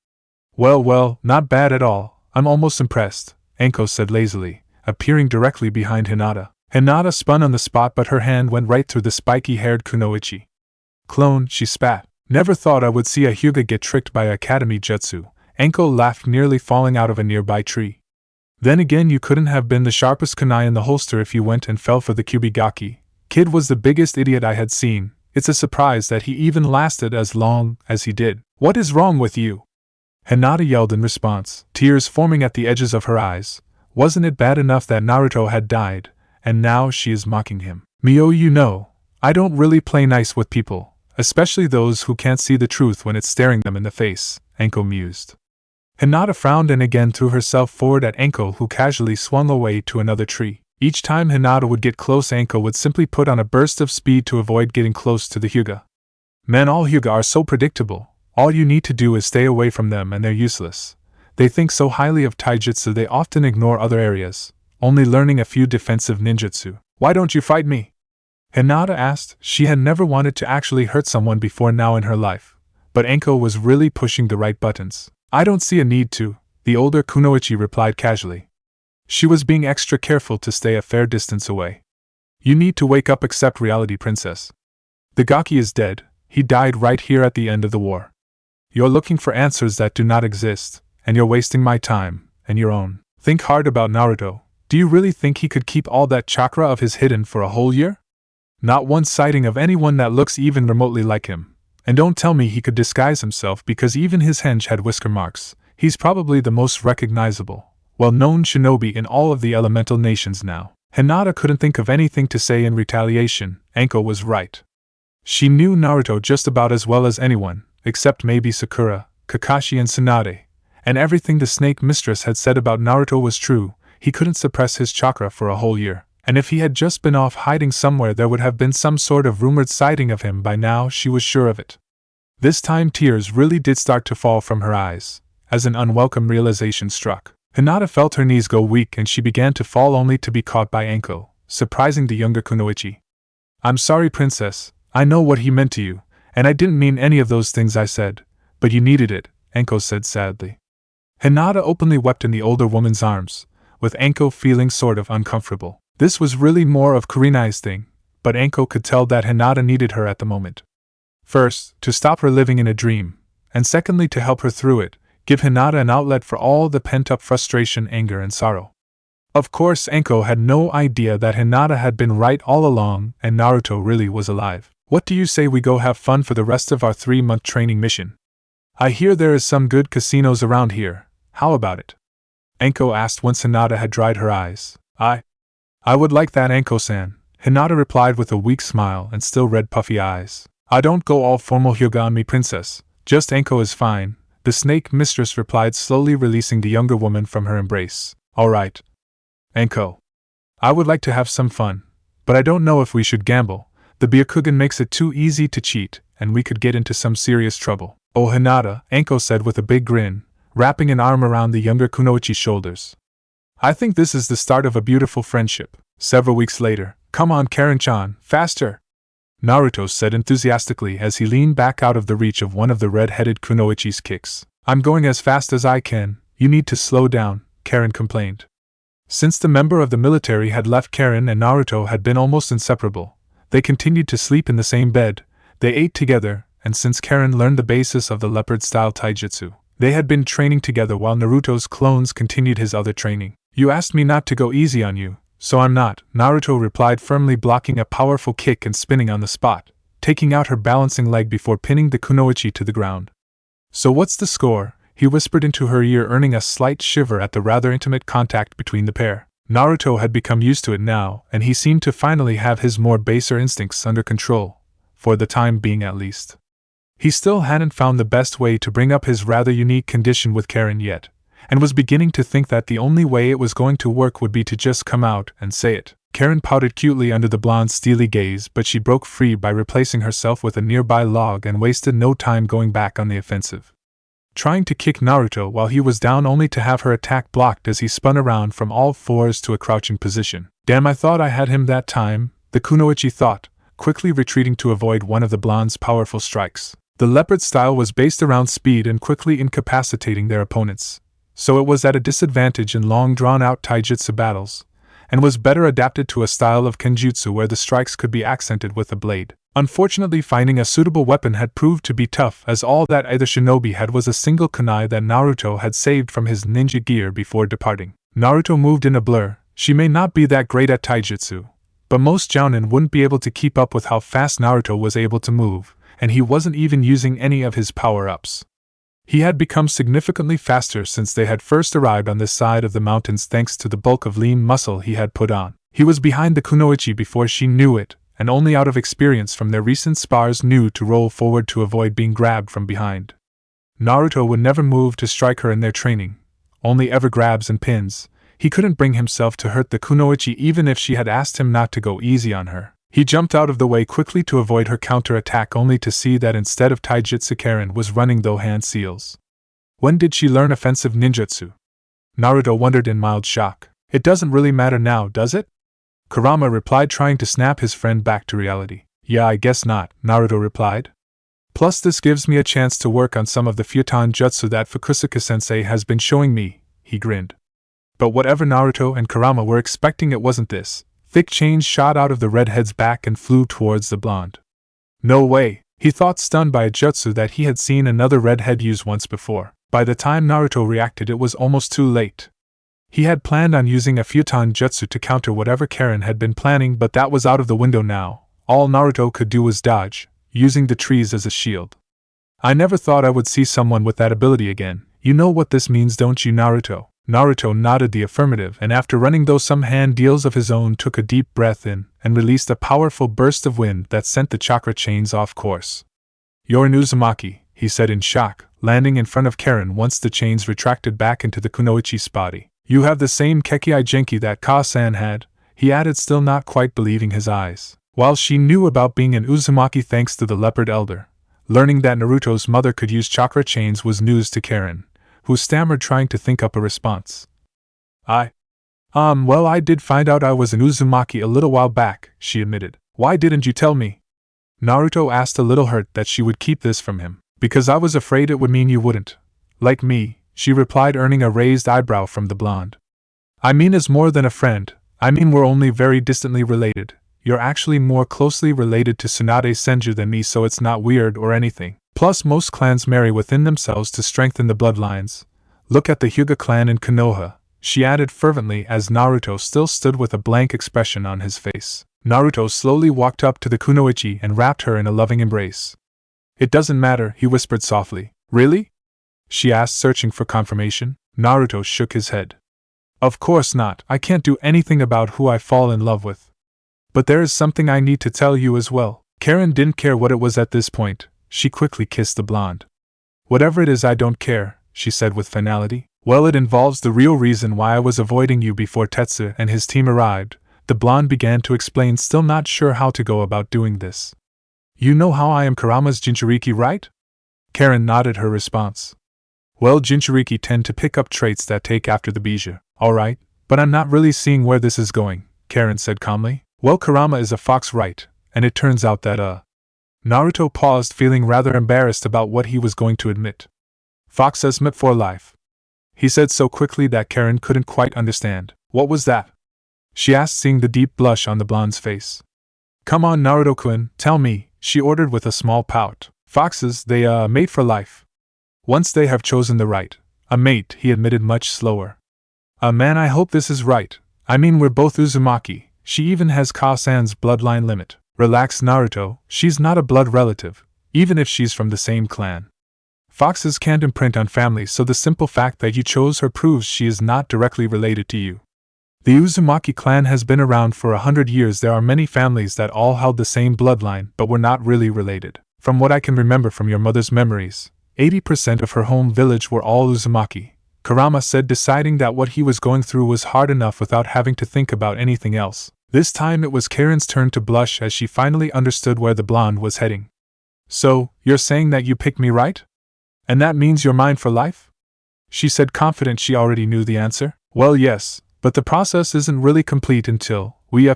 Well, not bad at all. I'm almost impressed, Anko said lazily, appearing directly behind Hinata. Hinata spun on the spot, but her hand went right through the spiky-haired kunoichi. Clone, she spat. Never thought I would see a Hyuga get tricked by Academy Jutsu, Anko laughed, nearly falling out of a nearby tree. Then again, you couldn't have been the sharpest kunai in the holster if you went and fell for the Kubigaki. Kid was the biggest idiot I had seen. It's a surprise that he even lasted as long as he did. What is wrong with you? Hinata yelled in response, tears forming at the edges of her eyes. Wasn't it bad enough that Naruto had died, and now she is mocking him? Mio, you know, I don't really play nice with people, especially those who can't see the truth when it's staring them in the face, Anko mused. Hinata frowned and again threw herself forward at Anko, who casually swung away to another tree. Each time Hinata would get close, Anko would simply put on a burst of speed to avoid getting close to the Hyuga. Men, all Hyuga are so predictable. All you need to do is stay away from them and they're useless. They think so highly of taijutsu they often ignore other areas, only learning a few defensive ninjutsu. Why don't you fight me? Hinata asked. She had never wanted to actually hurt someone before now in her life, but Anko was really pushing the right buttons. I don't see a need to, the older kunoichi replied casually. She was being extra careful to stay a fair distance away. You need to wake up, accept reality, princess. The Gaki is dead. He died right here at the end of the war. You're looking for answers that do not exist, and you're wasting my time, and your own. Think hard about Naruto. Do you really think he could keep all that chakra of his hidden for a whole year? Not one sighting of anyone that looks even remotely like him. And don't tell me he could disguise himself, because even his henge had whisker marks. He's probably the most recognizable, well-known shinobi in all of the elemental nations now. Hinata couldn't think of anything to say in retaliation. Anko was right. She knew Naruto just about as well as anyone, except maybe Sakura, Kakashi and Tsunade. And everything the snake mistress had said about Naruto was true. He couldn't suppress his chakra for a whole year. And if he had just been off hiding somewhere, there would have been some sort of rumored sighting of him by now, she was sure of it. This time tears really did start to fall from her eyes, as an unwelcome realization struck. Hinata felt her knees go weak and she began to fall, only to be caught by Anko, surprising the younger kunoichi. I'm sorry, princess, I know what he meant to you, and I didn't mean any of those things I said, but you needed it, Anko said sadly. Hinata openly wept in the older woman's arms, with Anko feeling sort of uncomfortable. This was really more of Kurenai's thing, but Anko could tell that Hinata needed her at the moment. First, to stop her living in a dream, and secondly to help her through it, give Hinata an outlet for all the pent-up frustration, anger and sorrow. Of course, Anko had no idea that Hinata had been right all along and Naruto really was alive. What do you say we go have fun for the rest of our 3-month training mission? I hear there is some good casinos around here. How about it? Anko asked once Hinata had dried her eyes. I would like that, Anko-san, Hinata replied with a weak smile and still red puffy eyes. I don't go all formal hyoga on me, princess, just Anko is fine, the snake mistress replied, slowly releasing the younger woman from her embrace. Alright, Anko. I would like to have some fun, but I don't know if we should gamble. The Byakugan makes it too easy to cheat, and we could get into some serious trouble. Oh, Hinata, Anko said with a big grin, wrapping an arm around the younger kunoichi's shoulders. I think this is the start of a beautiful friendship. Several weeks later, come on, Karin-chan, faster! Naruto said enthusiastically as he leaned back out of the reach of one of the red-headed kunoichi's kicks. I'm going as fast as I can, you need to slow down, Karin complained. Since the member of the military had left, Karin and Naruto had been almost inseparable. They continued to sleep in the same bed, they ate together, and since Karin learned the basis of the leopard-style taijutsu, they had been training together while Naruto's clones continued his other training. You asked me not to go easy on you, so I'm not, Naruto replied, firmly blocking a powerful kick and spinning on the spot, taking out her balancing leg before pinning the kunoichi to the ground. So what's the score? He whispered into her ear, earning a slight shiver at the rather intimate contact between the pair. Naruto had become used to it now, and he seemed to finally have his more baser instincts under control, for the time being at least. He still hadn't found the best way to bring up his rather unique condition with Karin yet, and was beginning to think that the only way it was going to work would be to just come out and say it. Karin pouted cutely under the blonde's steely gaze, but she broke free by replacing herself with a nearby log and wasted no time going back on the offensive. Trying to kick Naruto while he was down, only to have her attack blocked as he spun around from all fours to a crouching position. Damn, I thought I had him that time, the kunoichi thought, quickly retreating to avoid one of the blonde's powerful strikes. The leopard style was based around speed and quickly incapacitating their opponents, so it was at a disadvantage in long drawn-out taijutsu battles, and was better adapted to a style of kenjutsu where the strikes could be accented with a blade. Unfortunately, finding a suitable weapon had proved to be tough, as all that either shinobi had was a single kunai that Naruto had saved from his ninja gear before departing. Naruto moved in a blur. She may not be that great at taijutsu, but most jounin wouldn't be able to keep up with how fast Naruto was able to move, and he wasn't even using any of his power-ups. He had become significantly faster since they had first arrived on this side of the mountains thanks to the bulk of lean muscle he had put on. He was behind the kunoichi before she knew it, and only out of experience from their recent spars knew to roll forward to avoid being grabbed from behind. Naruto would never move to strike her in their training, only ever grabs and pins. He couldn't bring himself to hurt the kunoichi even if she had asked him not to go easy on her. He jumped out of the way quickly to avoid her counter-attack, only to see that instead of taijutsu, Karin was running though hand seals. When did she learn offensive ninjutsu? Naruto wondered in mild shock. It doesn't really matter now, does it? Kurama replied, trying to snap his friend back to reality. Yeah, I guess not, Naruto replied. Plus this gives me a chance to work on some of the futon jutsu that Fukusuka-sensei has been showing me, he grinned. But whatever Naruto and Kurama were expecting, it wasn't this. Thick chains shot out of the redhead's back and flew towards the blonde. No way, He thought, stunned by a jutsu that he had seen another redhead use once before. By the time Naruto reacted, it was almost too late. He had planned on using a futon jutsu to counter whatever Karin had been planning, but that was out of the window now. All Naruto could do was dodge, using the trees as a shield. I never thought I would see someone with that ability again. You know what this means, don't you, Naruto? Naruto nodded the affirmative, and after running those some hand deals of his own, took a deep breath in and released a powerful burst of wind that sent the chakra chains off course. "You're an Uzumaki," he said in shock, landing in front of Karin once the chains retracted back into the kunoichi's body. "You have the same Kekkai Genki that Ka-san had," he added, still not quite believing his eyes. While she knew about being an Uzumaki thanks to the leopard elder, learning that Naruto's mother could use chakra chains was news to Karin, who stammered, trying to think up a response. Well, I did find out I was an Uzumaki a little while back," she admitted. "Why didn't you tell me?" Naruto asked, a little hurt that she would keep this from him. "Because I was afraid it would mean you wouldn't like me," she replied, earning a raised eyebrow from the blonde. "I mean, as more than a friend, I mean we're only very distantly related. You're actually more closely related to Tsunade Senju than me, so it's not weird or anything. Plus, most clans marry within themselves to strengthen the bloodlines. Look at the Hyuga clan in Konoha," she added fervently as Naruto still stood with a blank expression on his face. Naruto slowly walked up to the kunoichi and wrapped her in a loving embrace. "It doesn't matter," he whispered softly. "Really?" she asked, searching for confirmation. Naruto shook his head. "Of course not. I can't do anything about who I fall in love with. But there is something I need to tell you as well." Karin didn't care what it was at this point. She quickly kissed the blonde. "Whatever it is, I don't care," she said with finality. "Well, it involves the real reason why I was avoiding you before Tetsu and his team arrived," the blonde began to explain, still not sure how to go about doing this. "You know how I am Kurama's Jinchuriki, right?" Karin nodded her response. "Well, Jinchuriki tend to pick up traits that take after the Bija. Alright, but I'm not really seeing where this is going," Karin said calmly. "Well, Kurama is a fox, right? And it turns out that Naruto paused, feeling rather embarrassed about what he was going to admit. "Foxes met for life," he said so quickly that Karin couldn't quite understand. "What was that?" she asked, seeing the deep blush on the blonde's face. "Come on, Naruto-kun, tell me," she ordered with a small pout. "Foxes, they mate for life. Once they have chosen the right mate," he admitted much slower. Man, I hope this is right. I mean, we're both Uzumaki. She even has Ka-san's bloodline limit." "Relax, Naruto, she's not a blood relative, even if she's from the same clan. Foxes can't imprint on families, so the simple fact that you chose her proves she is not directly related to you. The Uzumaki clan has been around for 100 years. There are many families that all held the same bloodline but were not really related. From what I can remember from your mother's memories, 80% of her home village were all Uzumaki," Kurama said, deciding that what he was going through was hard enough without having to think about anything else. This time it was Karin's turn to blush as she finally understood where the blonde was heading. "So, you're saying that you picked me, right? And that means you're mine for life?" she said, confident she already knew the answer. "Well, yes, but the process isn't really complete until we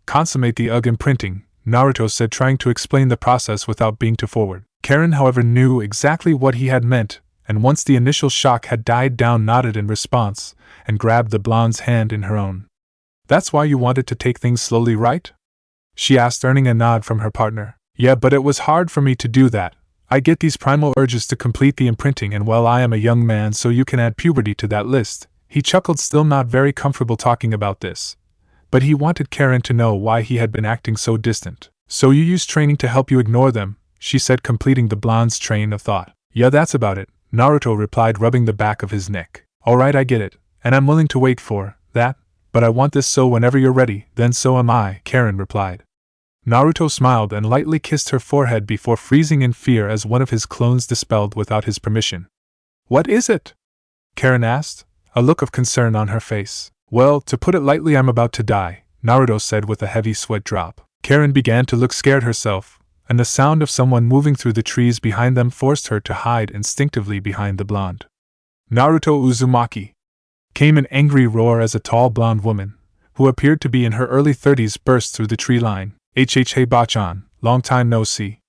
consummate the imprinting," Naruto said, trying to explain the process without being too forward. Karin, however, knew exactly what he had meant, and once the initial shock had died down, nodded in response and grabbed the blonde's hand in her own. "That's why you wanted to take things slowly, right?" she asked, earning a nod from her partner. "Yeah, but it was hard for me to do that. I get these primal urges to complete the imprinting, and well, I am a young man, so you can add puberty to that list." He chuckled, still not very comfortable talking about this. But he wanted Karin to know why he had been acting so distant. "So you use training to help you ignore them," she said, completing the blonde's train of thought. "Yeah, that's about it," Naruto replied, rubbing the back of his neck. "Alright, I get it, and I'm willing to wait for that. But I want this, so whenever you're ready, then so am I," Karin replied. Naruto smiled and lightly kissed her forehead before freezing in fear as one of his clones dispelled without his permission. "What is it?" Karin asked, a look of concern on her face. "Well, to put it lightly, I'm about to die," Naruto said with a heavy sweat drop. Karin began to look scared herself, and the sound of someone moving through the trees behind them forced her to hide instinctively behind the blonde. "Naruto Uzumaki!" came an angry roar as a tall blonde woman, who appeared to be in her early 30s, burst through the tree line. "Hey Bachan, long time no see."